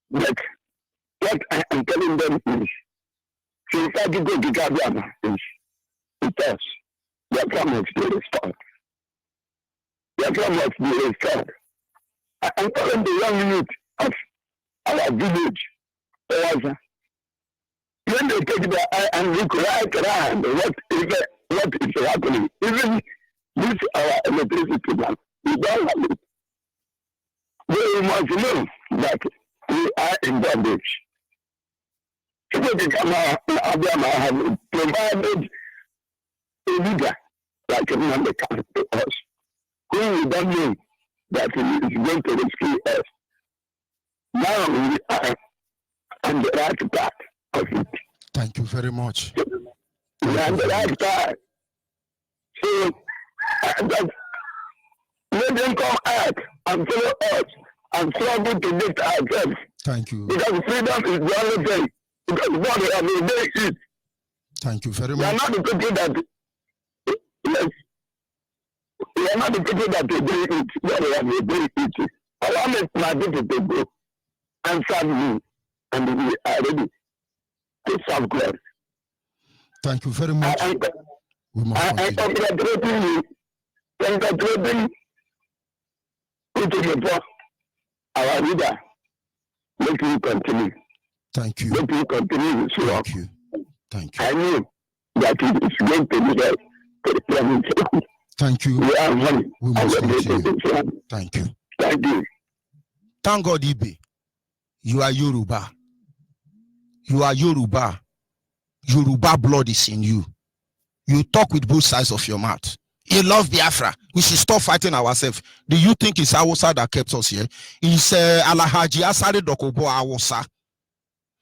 But what I am telling them is, since I go to Gabriel, is it us. Biafra must be restored. Biafra must be restored. I am telling the young youth of our village, when they take their eye and look right around what is happening, even this our electricity man, we don't have it. They must know that we are in bondage. People become have provided a leader like a man that comes to us, who we don't know that he is going to rescue us. Now we are on the right path of it. Thank you very much. We are on the right path. So, let them come out and follow us and struggle to get ourselves. Thank you. Because freedom is the only thing. Because God has obeyed it. Thank you very We are much. not the people that, yes, we are not the people that obey it. God has obeyed it. Allow me my people to go and serve me. And we are ready to serve God. Thank you very much. We must I am continue. congratulating you. Congratulating Utumepo, our leader. Let me continue. Thank you. Let me continue this work. Thank you. Thank you. I knew that it is going to be there to the president. Thank you. We are money. We must continue. Thank you. Thank you. Thank God, Ibe. You are Yoruba. You are Yoruba. Yoruba blood is in you. You talk with both sides of your mouth. You love Biafra. We should stop fighting ourselves. Do you think it's Awusa that kept us here? It's Alahaji Asari Dokobo Awusa.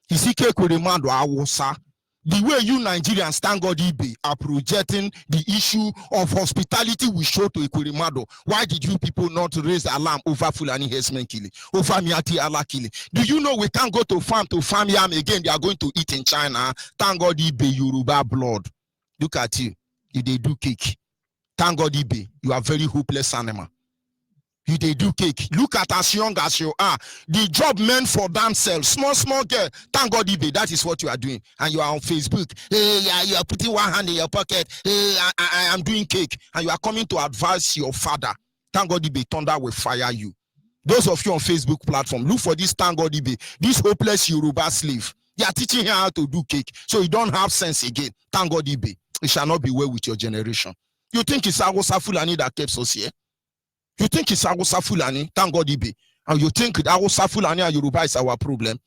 It's Ike Kuremando Awusa. The way you Nigerians, thank God, Ibe, are projecting the issue of hospitality we show to Ikurimado. Why did you people not raise the alarm over Fulani herdsmen killing, over Miati Allah killing? Do you know we can't go to farm yam again? They are going to eat in China. Thank God, Ibe, Yoruba blood. Look at you. They do cake. Thank God, Ibe, you are very hopeless animal. They do cake. Look at as young as you are. The job meant for themselves. Small girl. Thank God, Ibe, that is what you are doing. And you are on Facebook. Hey, yeah, you are putting one hand in your pocket. Hey, I am doing cake. And you are coming to advise your father. Thank God, Ibe, thunder will fire you. Those of you on Facebook platform, look for this Thank God, Ibe, this hopeless Yoruba slave. They are teaching him how to do cake. So you don't have sense again. Thank God, Ibe, it shall not be well with your generation. You think it's Awusa Fulani that keeps us here? You think it's Awusa Fulani? Thank God, Ibe. And you think Awusa Fulani and Yoruba is our problem?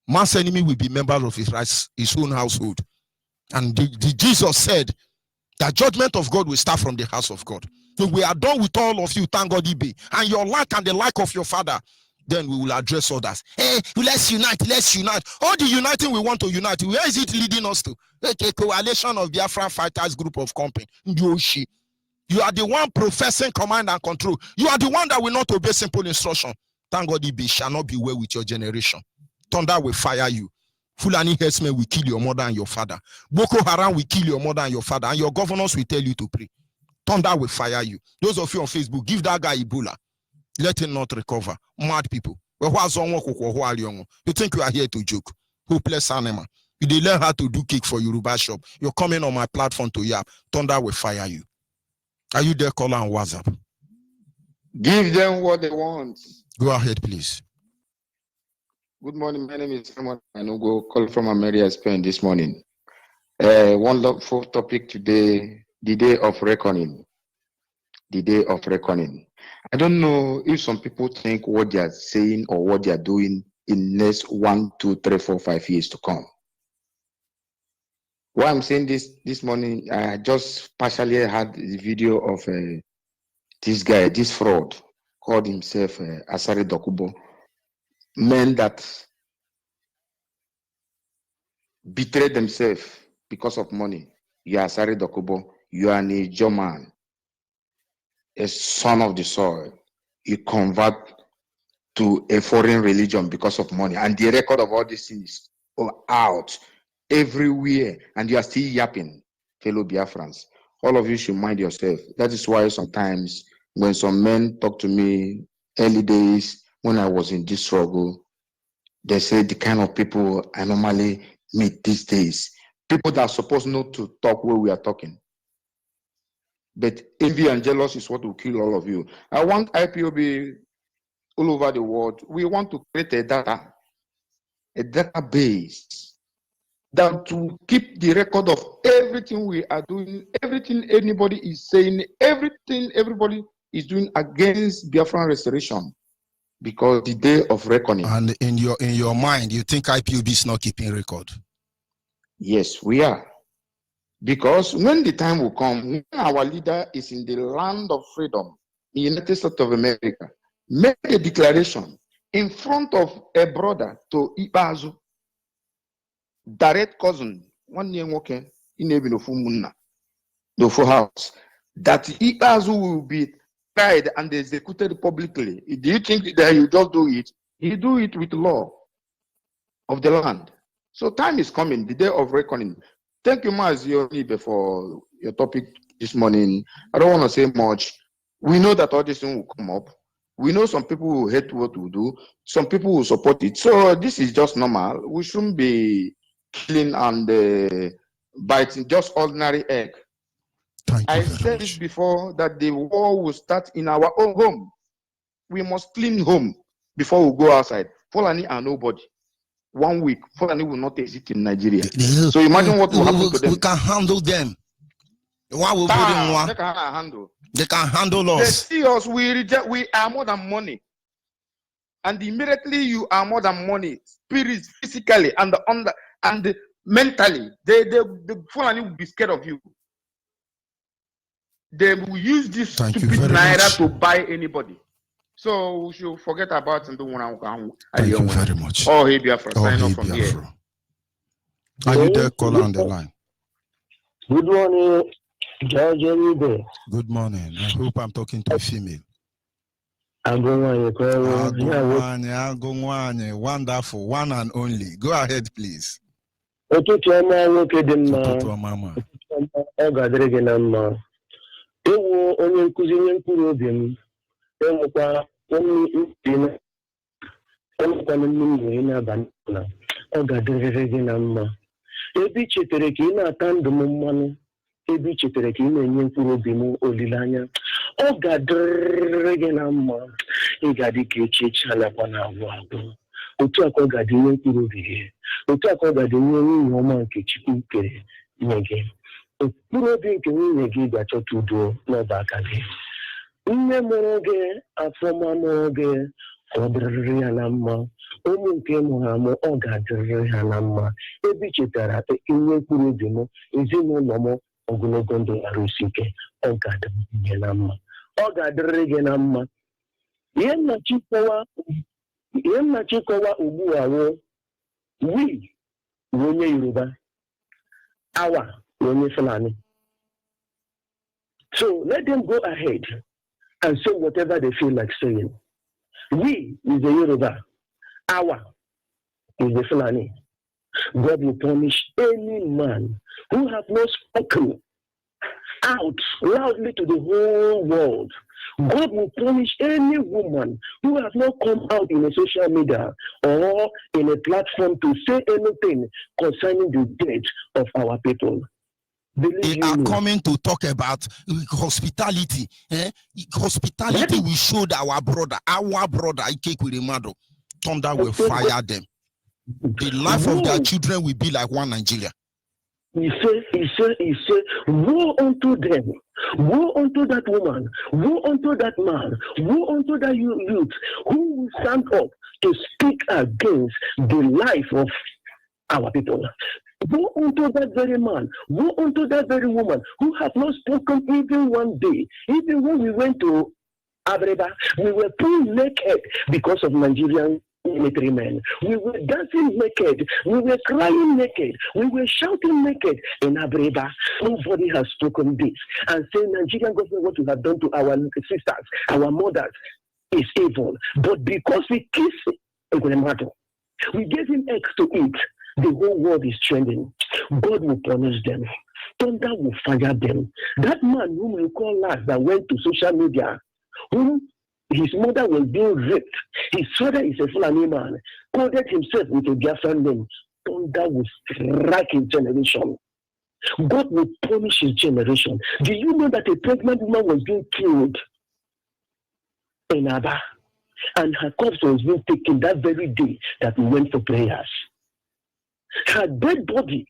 Man's enemy will be members of his own household. And the Jesus said that judgment of God will start from the house of God. So we are done with all of you, thank God, Ibe. And your lack and the lack of your father, then we will address others. Hey, let's unite, let's unite. All the uniting we want to unite, where is it leading us to? Okay, coalition of Biafra fighters group of company. Yoshi. You are the one professing command and control. You are the one that will not obey simple instruction. Thank God, Ibe shall not be well with your generation. Thunder will fire you. Fulani herdsmen will kill your mother and your father. Boko Haram will kill your mother and your father. And your governors will tell you to pray. Thunder will fire you. Those of you on Facebook, give that guy Ebola. Let him not recover. Mad people. You think you are here to joke? Hopeless animal. You did learn how to do cake for Yoruba shop. You're coming on my platform to yap. Thunder will fire you. Are you there, caller on WhatsApp? Give them what they want. Go ahead, please. Good morning. My name is Simon. I know go call from America, Spain this morning. One lawful topic today, the day of reckoning. The day of reckoning. I don't know if some people think what they are saying or what they are doing in next 1, 2, 3, 4, 5 years to come. Why I'm saying this morning, I just partially had the video of this guy, this fraud, called himself Asari Dokubo, men that betrayed themselves because of money. You are Sari Dokubo. You are an Ijo man, a son of the soil. You convert to a foreign religion because of money. And the record of all these things are out everywhere. And you are still yapping, fellow Biafrans. All of you should mind yourself. That is why sometimes when some men talk to me early days when I was in this struggle, they say the kind of people I normally meet these days, people that are supposed not to talk where we are talking. But envy and jealousy is what will kill all of you. I want IPOB all over the world. We want to create a database that will keep the record of everything we are doing, everything anybody is saying, everything everybody is doing against Biafran restoration, because the day of reckoning. And in your mind, you think IPOB is not keeping record? Yes, we are. Because when the time will come, when our leader is in the land of freedom, the United States of America, make a declaration in front of a brother to Ibazu, direct cousin, 1 year working in even the full house, that Ibazu will be tried and executed publicly. Do you think that you just do it? He do it with law of the land. So time is coming, the day of reckoning. Thank you, Onyibe, for your topic this morning. I don't want to say much. We know that all this thing will come up. We know some people will hate what we do. Some people will support it. So this is just normal. We shouldn't be killing and biting just ordinary egg. I said this before, that the war will start in our own home. We must clean home before we go outside. Fulani are nobody. 1 week, Fulani will not exist in Nigeria. So imagine what will happen to them. We can handle them. Why will They can handle. They can handle us. They see us, we reject, we are more than money. And immediately you are more than money, spirit, physically, and mentally. The Fulani will be scared of you. They will use this stupid naira to buy anybody. So we should forget about it. Thank you very much. Oh, hey, Biafra, sign off from here. Are you there, caller on the line? Good morning, George Onyibe. Good morning. I hope I'm talking to a female. Agongwanye, wonderful, one and only. Go ahead, please. Ebi chetere ka ị na-ata ndụ m mmanụ, ebi chetere ka ị na-enye mkpụrụ obi m olileanya. Ọ ga-adịrịrị gị na mma, ị ga-adị ka echiche alakwa na-agwụ agwụ. Otu aka ọ ga-adị nye mkpụrụ obi gị, otu aka ọ ga-adị nye nwunye ọma nke Chukwu kere nye gị. Mkpụrụ obi nke nwunye gị ga-achọta udo n'ọba aka gị. Nne mụrụ gị, afọma mụrụ gị, ọ dịrịrị ya na mma. Ụmụ nke mụrụ amụ, ọ ga-adịrịrị ha na mma. Ebi chetara inye mkpụrụ obi m, ezinụlọ m ogologo ndụ arụ isi ike, ọ ga-adịrịrị gị na mma. Ọ ga-adịrịrị gị na mma. Ihe nnachịkọwa ugbu a wụ, we bụ onye Yoruba, awa bụ onye Fulani. So let them go ahead and say whatever they feel like saying. We is the Yoruba. Our is the Fulani. God will punish any man who has not spoken out loudly to the whole world. God will punish any woman who has not come out in a social media or in a platform to say anything concerning the death of our people. They are coming to talk about hospitality. Hospitality we showed our brother, Ike Kwirimado. Thunder will fire them. The life of their children will be like one Nigeria. He said, woe unto them, woe unto that woman, woe unto that man, woe unto that youth who will stand up to speak against the life of our people. Woe unto that very man, woe unto that very woman who have not spoken even one day. Even when we went to Abreba, we were pulled naked because of Nigerian military men. We were dancing naked. We were crying naked. We were shouting naked in Abreba. Nobody has spoken this and saying Nigerian government what we have done to our sisters, our mothers is evil. But because we kiss Ekwemadu, we gave him eggs to eat. The whole world is trending. God will punish them. Thunder will fire them. That man whom you call last that went to social media, whom his mother was being raped, his father is a Fulani man, coded himself with a Biafra name. Thunder will strike his generation. God will punish his generation. Do you know that a pregnant woman was being killed in Aba? And her corpse was being taken that very day that we went for prayers. Her dead body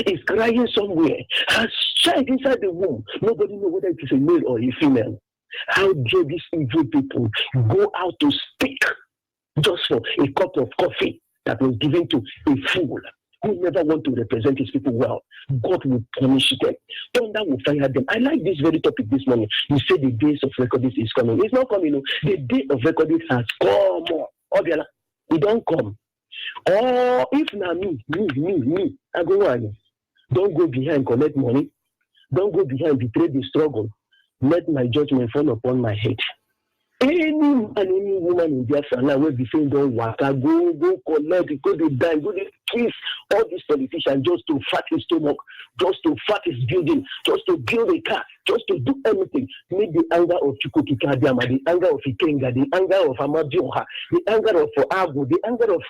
is crying somewhere. Her child inside the womb. Nobody knows whether it is a male or a female. How dare these evil people go out to speak just for a cup of coffee that was given to a fool who never want to represent his people well? God will punish them. Thunder will fire them. I like this very topic this morning. You say the days of recording is coming. It's not coming. No. The day of recording has come. Obiala, it don't come. Or if not me, I go on. Don't go behind, collect money. Don't go behind, betray the struggle. Let my judgment fall upon my head. Any man, any woman in Biafra now will be saying, don't waka, go collect, go to die, go to kiss all these politicians just to fat his stomach, just to fat his building, just to build a car, just to do anything. Make the anger of Chukwuki Kadiama, the anger of Ikenga, the anger of Amadioha, the anger of Abu, the anger of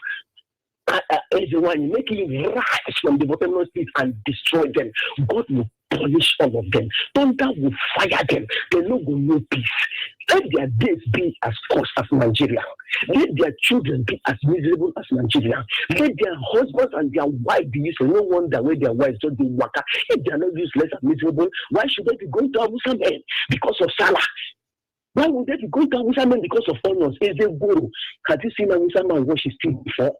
everyone, make it rise from the bottomless pit and destroy them. God will punish all of them. Thunder will fire them. They no go no peace. Let their days be as cursed as Nigeria. Let their children be as miserable as Nigeria. Let their husbands and their wives be useless. No wonder where their wives don't do waka. If they are not useless and miserable, why should they be going to Hausa men because of Salah? Why would they be going to Hausa men because of honors? Is they guru? Have you seen a Hausa man wash his teeth before?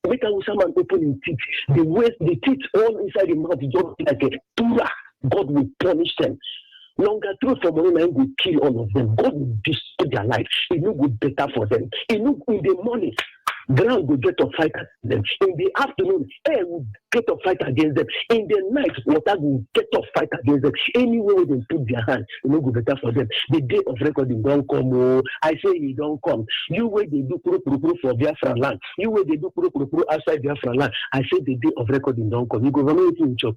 Make a Hausa man open his teeth. The teeth all inside the mouth just like a tura. God will punish them. Longer through for money will kill all of them. God will destroy their life. It will be better for them. In the morning, ground will get to fight against them. In the afternoon, air will get to fight against them. In the night, water will get to fight against them. Anywhere they put their hand, it will be better for them. The day of recording don't come. Oh, I say it don't come. You where they do pro for Biafra land. You where they do pro outside Biafra land. I say the day of recording don't come. You go vomit in chop.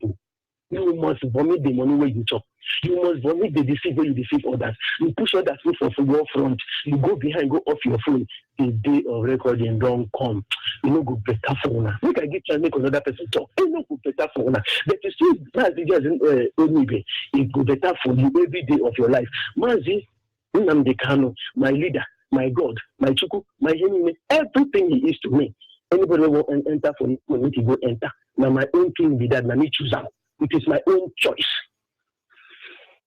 You must vomit the money where you chop. You must vomit the deceive where you deceive others. You push others for your front. You go behind, go off your phone. The day of recording don't come. You know go better for una. Make I get try make another person talk. You know go better for una. But you see, Mazi Onyibe, it go better for you every day of your life. Mazi Nnamdi Kanu, my leader, my God, my Chuku, my enemy, everything he is to me. Anybody will enter for me, we need to go enter. Now my own king be that, now me choose out. It is my own choice.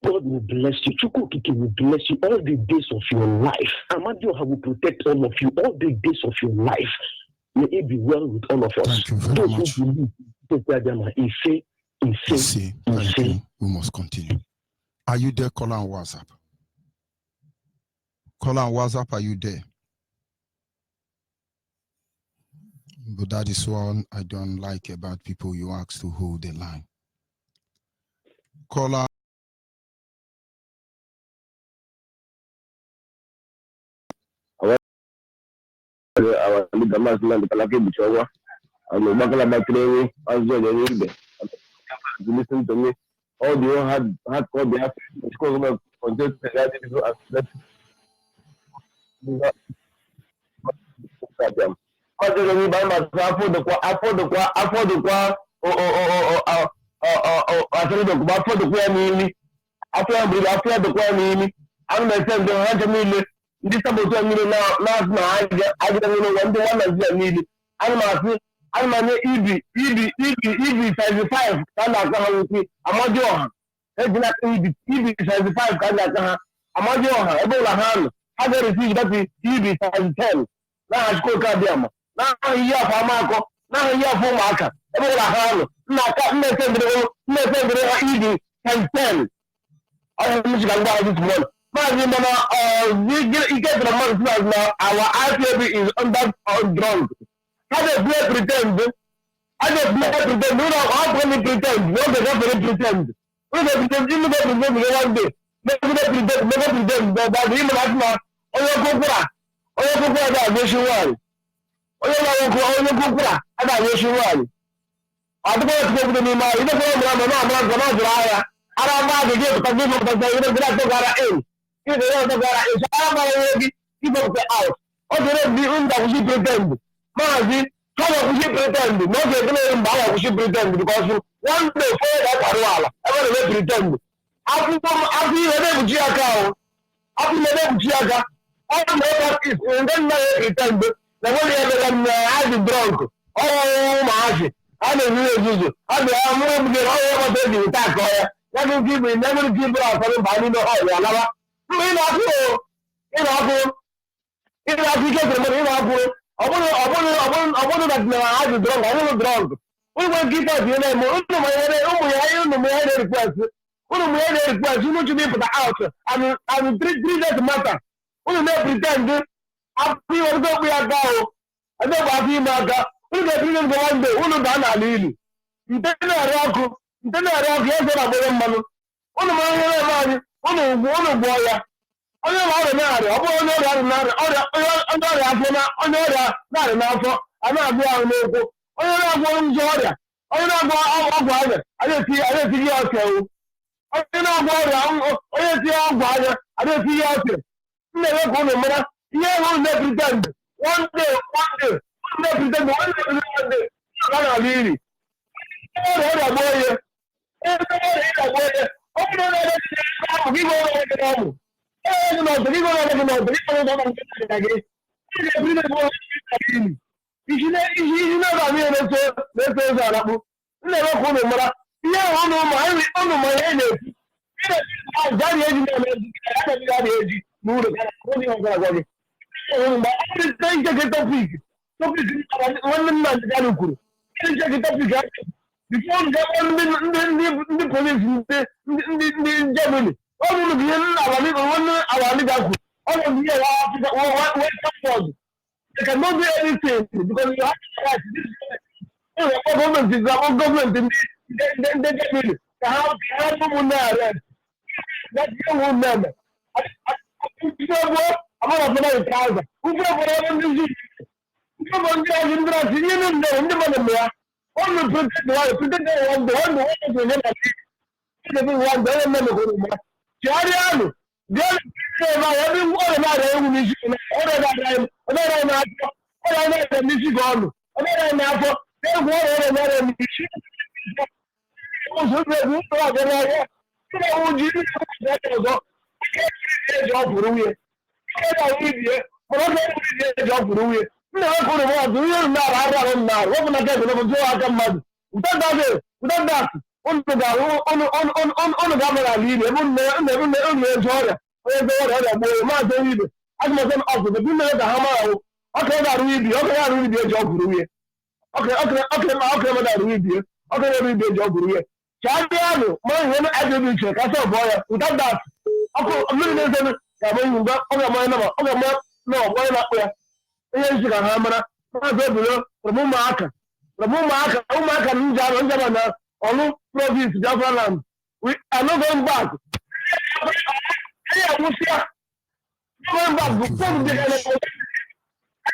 God will bless you. Chukwukike will bless you all the days of your life. Amadioha will protect all of you all the days of your life. May it be well with all of us. Thank you very much. Thank you. We must continue. Are you there, caller on WhatsApp? Caller on WhatsApp, are you there? But that is one I don't like about people you ask to hold the line. Caller. Our leader must learn the Kalaki Bichawa and the Bakala Bakre, as well as listen to me. All the one had called the because of contest that. This about now I get one I'm an EB 75 Amadio. EB 75 Amadio, Ebola hand. How they receive that EB 10. Now I school Kadiam. Now a year for Marco, now a year for Marca. Ebola hand. Now EB 10. I have Michigan this month. You get the month now. Our IPAB is under drunk. How they play pretend? How they play pretend? You know how can they pretend? No, they don't pretend. Who they pretend? You never pretend one day. Never pretend. But him right now. Oyo Kukura. That nationwide. Oyo Kukura. That nationwide. I don't want to go to the Nima. You don't know dry. I don't want to give because you don't get to go in. You don't go in. So I don't want to keep out. Okay, the room that we pretend. Mazi, how we pretend? No, they don't we pretend because one day for that Arwala. I want to pretend. After you have Giaca, after you have Giaca, all the other is and then I pretend. The one you have drunk. Oh, Mazi. I don't know. I don't know. I don't know. Never give me, never give me out. I don't know how you are. You know, in application, I want to that I was drunk. I was drunk. We will give us your name. My request. You know to be for the house. And three days matter. We will not pretend. After we are go. I don't have him. We will go one day. We will done a little. You take a rock. Then I have yes, I will man. One of my one boy. I don't know another. I want another. Not enough. I'm not going to go. I don't want Georgia. I don't know. I don't see yourself. I don't know. I don't see your I don't see yourself. Never go to mother. Yeah, we'll never pretend. One day. We'll never pretend. One day. I'm really. Before the police in Germany, all of the all of the wait. They cannot do anything because you have to government is our government in the Germany. How woman there? That's your woman. I'm not going to tell you. Who all the protect one, Chariano, the other everyone about every Chadiano, my one attribution, I saw boy, without that. I'm looking no, why not? Yes, you can hammer. Ramumaka, Umaka, Ninja, Olu, province, Biafra land. We are not going back. Going back before the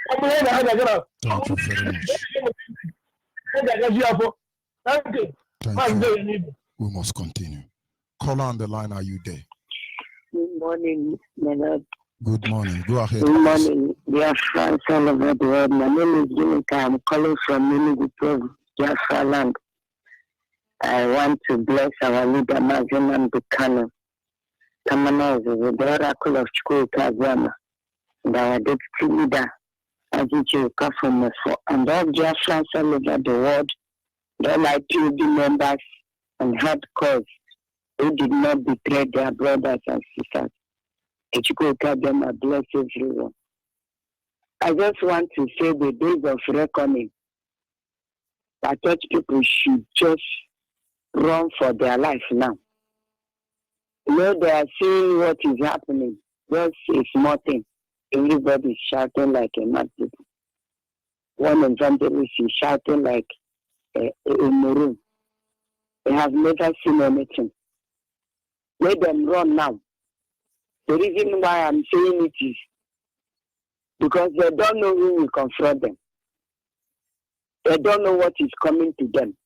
Thank you very much. Thank you. Thank you. We must continue. Caller on the line, are you there? Good morning, my lord. Good morning. Go ahead. Good morning, dear friends all over the world. My name is Jinika. I'm calling from Enugu Province, Biafra land. I want to bless our leader, Maziman Bukano. Kamana is the oracle of Chukwuka Agwama, and our deputy leader, Ajichi Okafor, and all Biafrans all over the world, all IPOB members and hardcores who did not betray their brothers and sisters. Chukwuka Agwama bless everyone. I just want to say the days of reckoning that church people should just run for their life now. They are seeing what is happening. Just a small thing. Everybody is shouting like a mad people. One evangelist is shouting like a maroon. They have never seen anything. Let them run now. The reason why I'm saying it is because they don't know who will confront them. They don't know what is coming to them.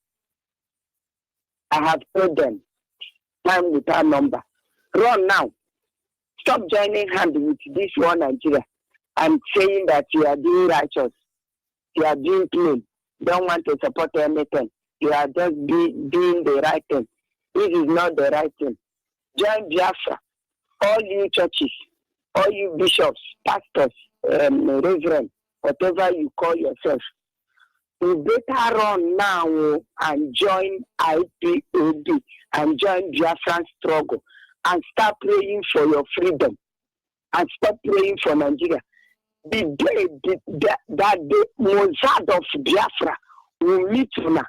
I have told them, time without number. Run now. Stop joining hands with this one Nigeria and saying that you are doing righteous. You are doing clean. Don't want to support anything. You are just doing the right thing. This is not the right thing. Join Biafra. All you churches, all you bishops, pastors, reverend, whatever you call yourself, you better run now and join IPOB and join Biafran struggle and start praying for your freedom and stop praying for Nigeria. The day that the Mossad of Biafra will meet una.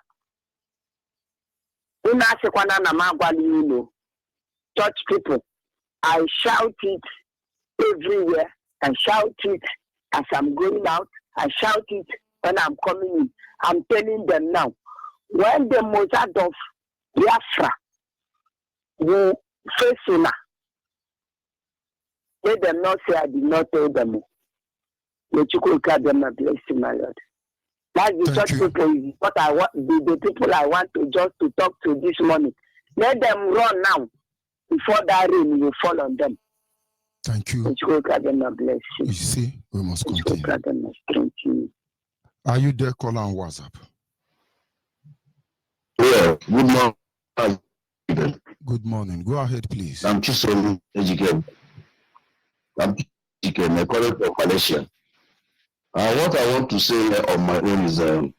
Church people, I shout it everywhere. I shout it as I'm going out. I shout it when I'm coming in. I'm telling them now, when the Mossad of Biafra will face una, let them not say I did not tell them. Let you go grab them and bless you, my Lord. That's the church people is what I want. The people I want to just to talk to this morning. Let them run now before that rain will fall on them. Thank you. Let you go grab them and bless you. You see, we must continue. Grab them and strengthen you. Are you there? Call on WhatsApp. Yeah, good morning. Good morning. Go ahead, please. I'm Chisholm Ejikem. I'm Ejikem, a colleague of Malaysia. What I want to say on my own is, Dave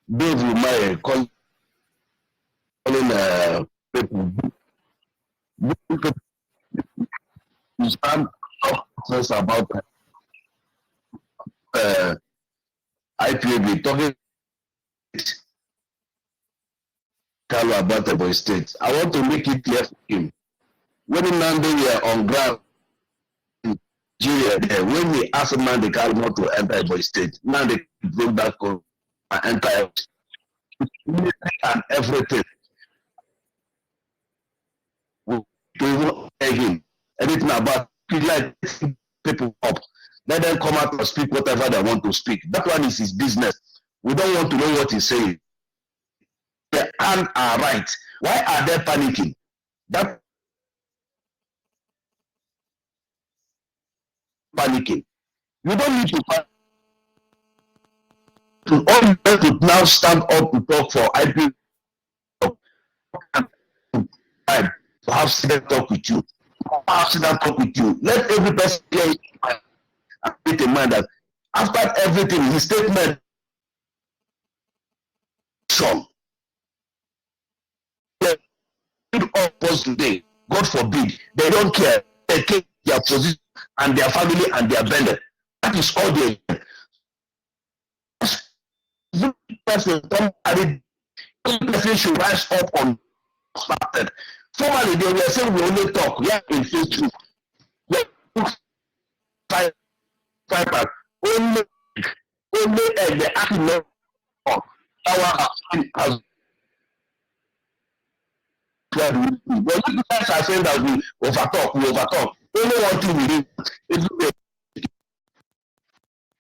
Umaye calling people to stand up about IPAB talking about the state. I want to make it clear for him. When Nando were on ground in Nigeria, when we asked Nando not to enter the state, now they go back home and enter and everything. We won't tell him anything about people up. Let them come out and speak whatever they want to speak. That one is his business. We don't want to know what he's saying. They are right. Why are they panicking? That panicking. You don't need to panic. All you have to now stand up to talk for IP to have sit talk with you. Have sit talk with you. Let every person hear it and keep in mind that after everything, his statement all of us today, God forbid, they don't care. They take their position and their family and their benefit. That is all they person should rise up on started. Formerly they were saying we only talk, yeah, in Facebook. Yeah, five only the acting of our as but you guys are saying that we overtalk. Only one thing we do is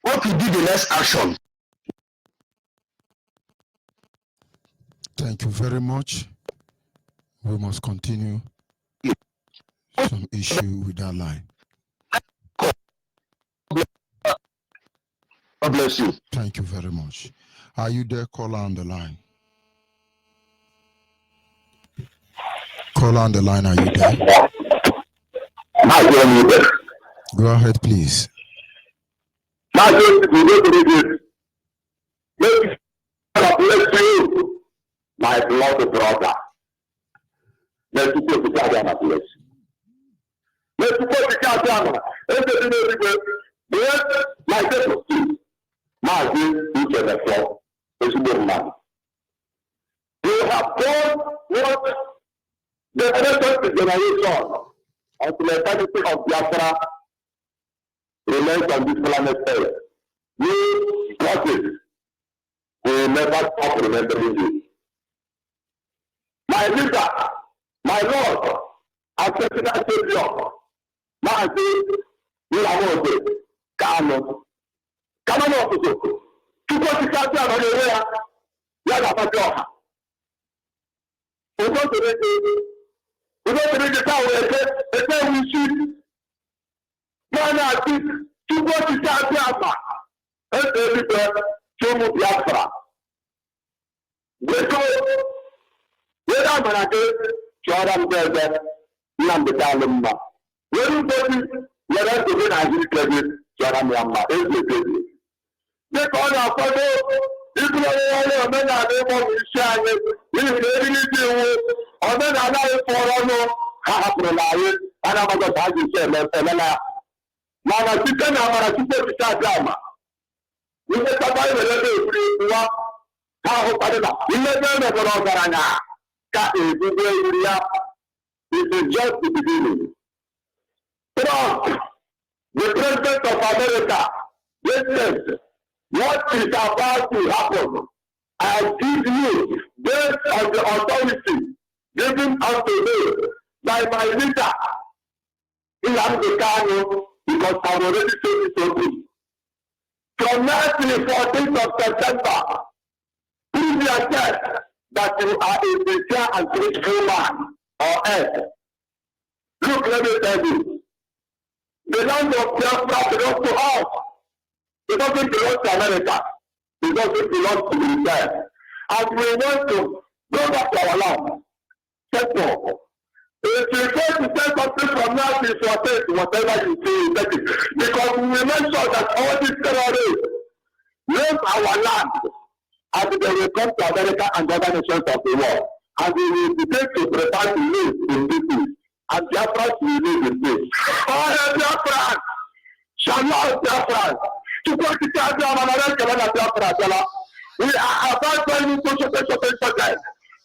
what will be the next action? Thank you very much. We must continue. Some issue with that line. God bless you. Thank you very much. Are you there? Caller on the line. Caller on the line, are you there? Go ahead, please. My beloved brother. Let's go to Ghana, please. Let's go to Ghana. Like this, my dear, each of the floor is good man. You have done what The next generation of the eternity of Biafra remains on this planet Earth. We process will never stop remembering you. My leader, my Lord, and personal Savior, Mazi, Yulamote, Kano. Kano no Kuso. Tuko Tikati Amadeya, Yada Pajoha. We don't read the tower, the time we see. Ghana, Tuko Tikati Ama, and everywhere, Chomu Biafra. Whether Manake, Jordan Berger, Nambe Dalumba. Everybody, whether to win as you credit, Jordan Yamba, every they call our photo, if you are a man, I don't shine it, if or then I know for no, half a lie, and I'm going to say, Mama, Chicken, I'm going to start drama. You may survive a little free, how Padilla, you may never go on. It is just the beginning. Trump, the president of America, listen, what is about to happen? I give you, based on the authority given unto me by my leader, Kano, because I've already said it so good. From now to the 14th of September, prove yourself that you are a sincere and truthful man or else. Look, let me tell you, the land of Biafra belongs to us. It doesn't belong to America. It doesn't belong to the Israel. And we want to go back to our land. Second, if you go to say something from now to 14th, whatever you say, take it. Because we make sure that all these terrorists leave our land. And they will come to America and other nations of the world. And we will begin to prepare to live in this place. And Biafra will live in this. All Biafra shall not Biafra. To go to Biafra, we are about to social protection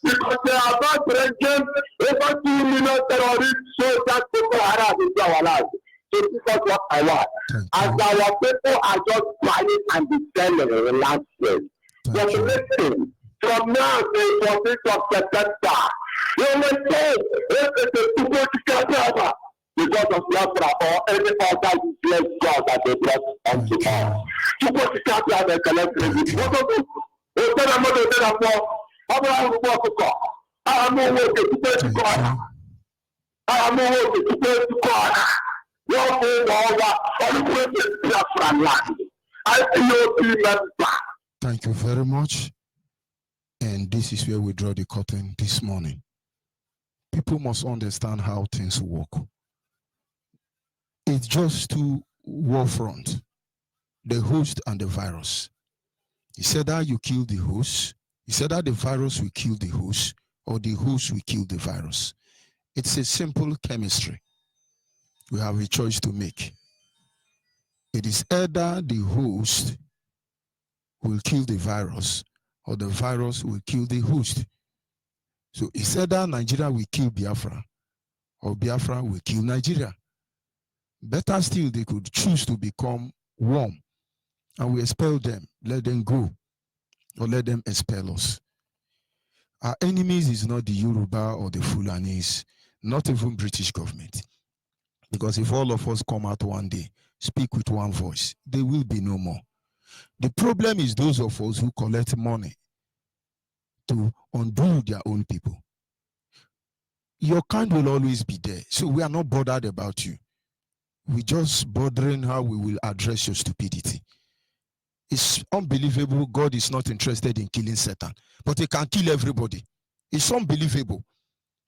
because they are about bringing over 2 million terrorists so that people are into our lives. So this is what I want. As our people are just buying and selling in the last year. But listen, from now to 14th of September, you will say if it is to go to Biafra because of Biafra or any other useless God that they brought unto us. To go to Biafra and collect credit. What do you do? I am no way to pay to God. I am no way to pay to God. Your phone over Biafra land. I see Thank you very much. And this is where we draw the curtain this morning. People must understand how things work. It's just two war fronts, the host and the virus. He said that you kill the host. He said that the virus will kill the host, or the host will kill the virus. It's a simple chemistry. We have a choice to make. It is either the host will kill the virus, or the virus will kill the host. So it's either Nigeria will kill Biafra, or Biafra will kill Nigeria. Better still, they could choose to become warm, and we expel them, let them go, or let them expel us. Our enemies is not the Yoruba or the Fulanis, not even British government. Because if all of us come out one day, speak with one voice, there will be no more. The problem is those of us who collect money to undo their own people. Your kind will always be there, so we are not bothered about you. We're just bothering how we will address your stupidity. It's unbelievable God is not interested in killing Satan, but he can kill everybody. It's unbelievable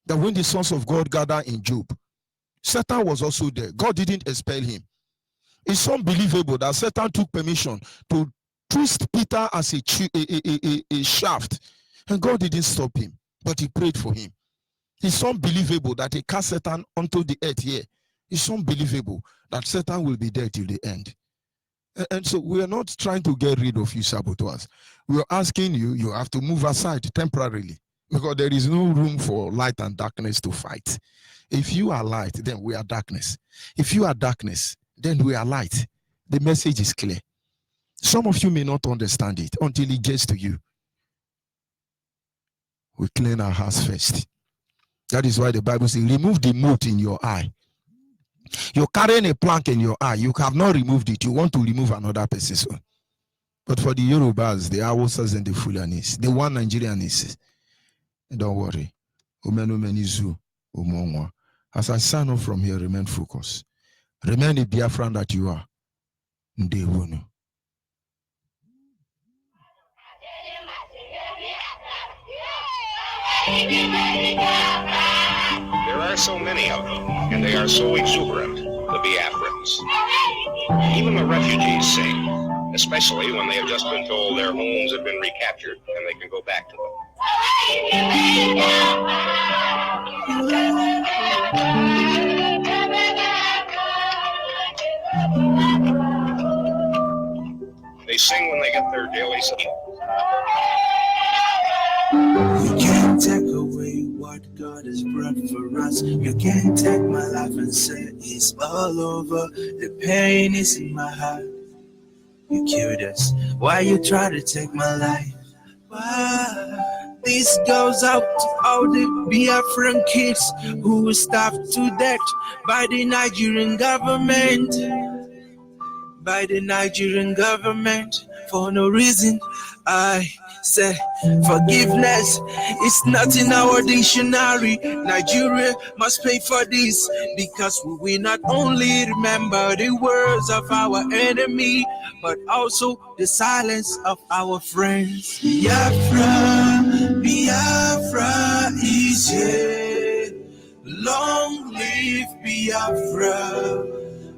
that when the sons of God gathered in Job, Satan was also there. God didn't expel him. It's unbelievable that Satan took permission to twist Peter as a shaft, and God didn't stop him, but he prayed for him. It's unbelievable that he cast Satan onto the earth here. It's unbelievable that Satan will be there till the end. And so we are not trying to get rid of you saboteurs. We are asking you, you have to move aside temporarily Because there is no room for light and darkness to fight. If you are light, then we are darkness. If you are darkness, then we are light. The message is clear. Some of you may not understand it until it gets to you. We clean our hearts first. That is why the Bible says, remove the mote in your eye. You're carrying a plank in your eye. You have not removed it. You want to remove another person's own. But for the Yorubas, the Hausas and the Fulanis, the one Nigerians, don't worry. As I sign off from here, remain focused. Remain the Biafran that you are. There are so many of them, and they are so exuberant, the Biafrans. Even the refugees sing, especially when they have just been told their homes have been recaptured and they can go back to them. They sing when they get their daily sleep. You can't take away what God has brought for us. You can't take my life and say it's all over. The pain is in my heart. You killed us. Why you try to take my life? Why? This goes out to all the Biafran kids who were starved to death by the Nigerian government. By the Nigerian government for no reason. I say forgiveness is not in our dictionary. Nigeria must pay for this because we will not only remember the words of our enemy, but also the silence of our friends. Biafra, Biafra is here. Long live Biafra.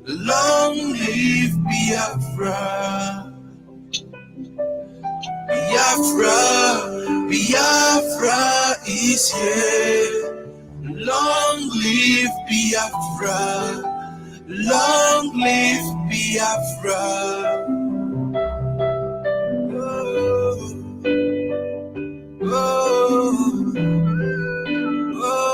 Long live Biafra. Biafra, Biafra is here. Long live Biafra. Long live Biafra. Oh, oh, oh.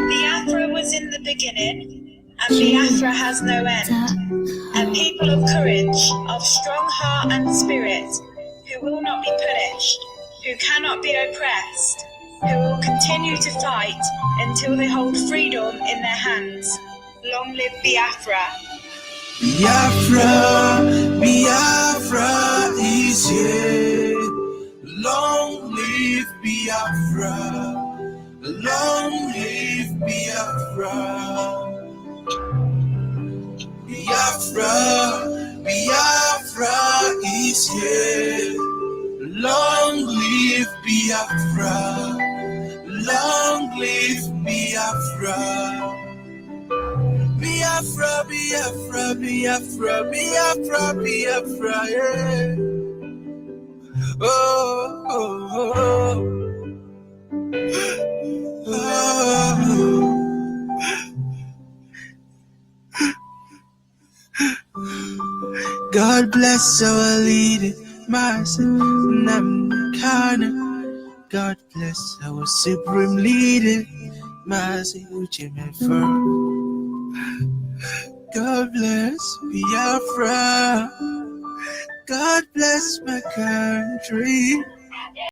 Biafra was in the beginning, and Biafra has no end. A people of courage, of strong heart and spirit, who will not be punished, who cannot be oppressed, who will continue to fight until they hold freedom in their hands. Long live Biafra. Biafra, Biafra is here. Long live Biafra. Long live Biafra. Biafra, Biafra is here. Long live Biafra. Long live Biafra. Biafra, Biafra, Biafra, Biafra, Biafra, yeah. Oh, oh, oh, oh. God bless our leader, Master Namkana. God bless our supreme leader, Master Uchimefer. God bless Biafra. God bless my country.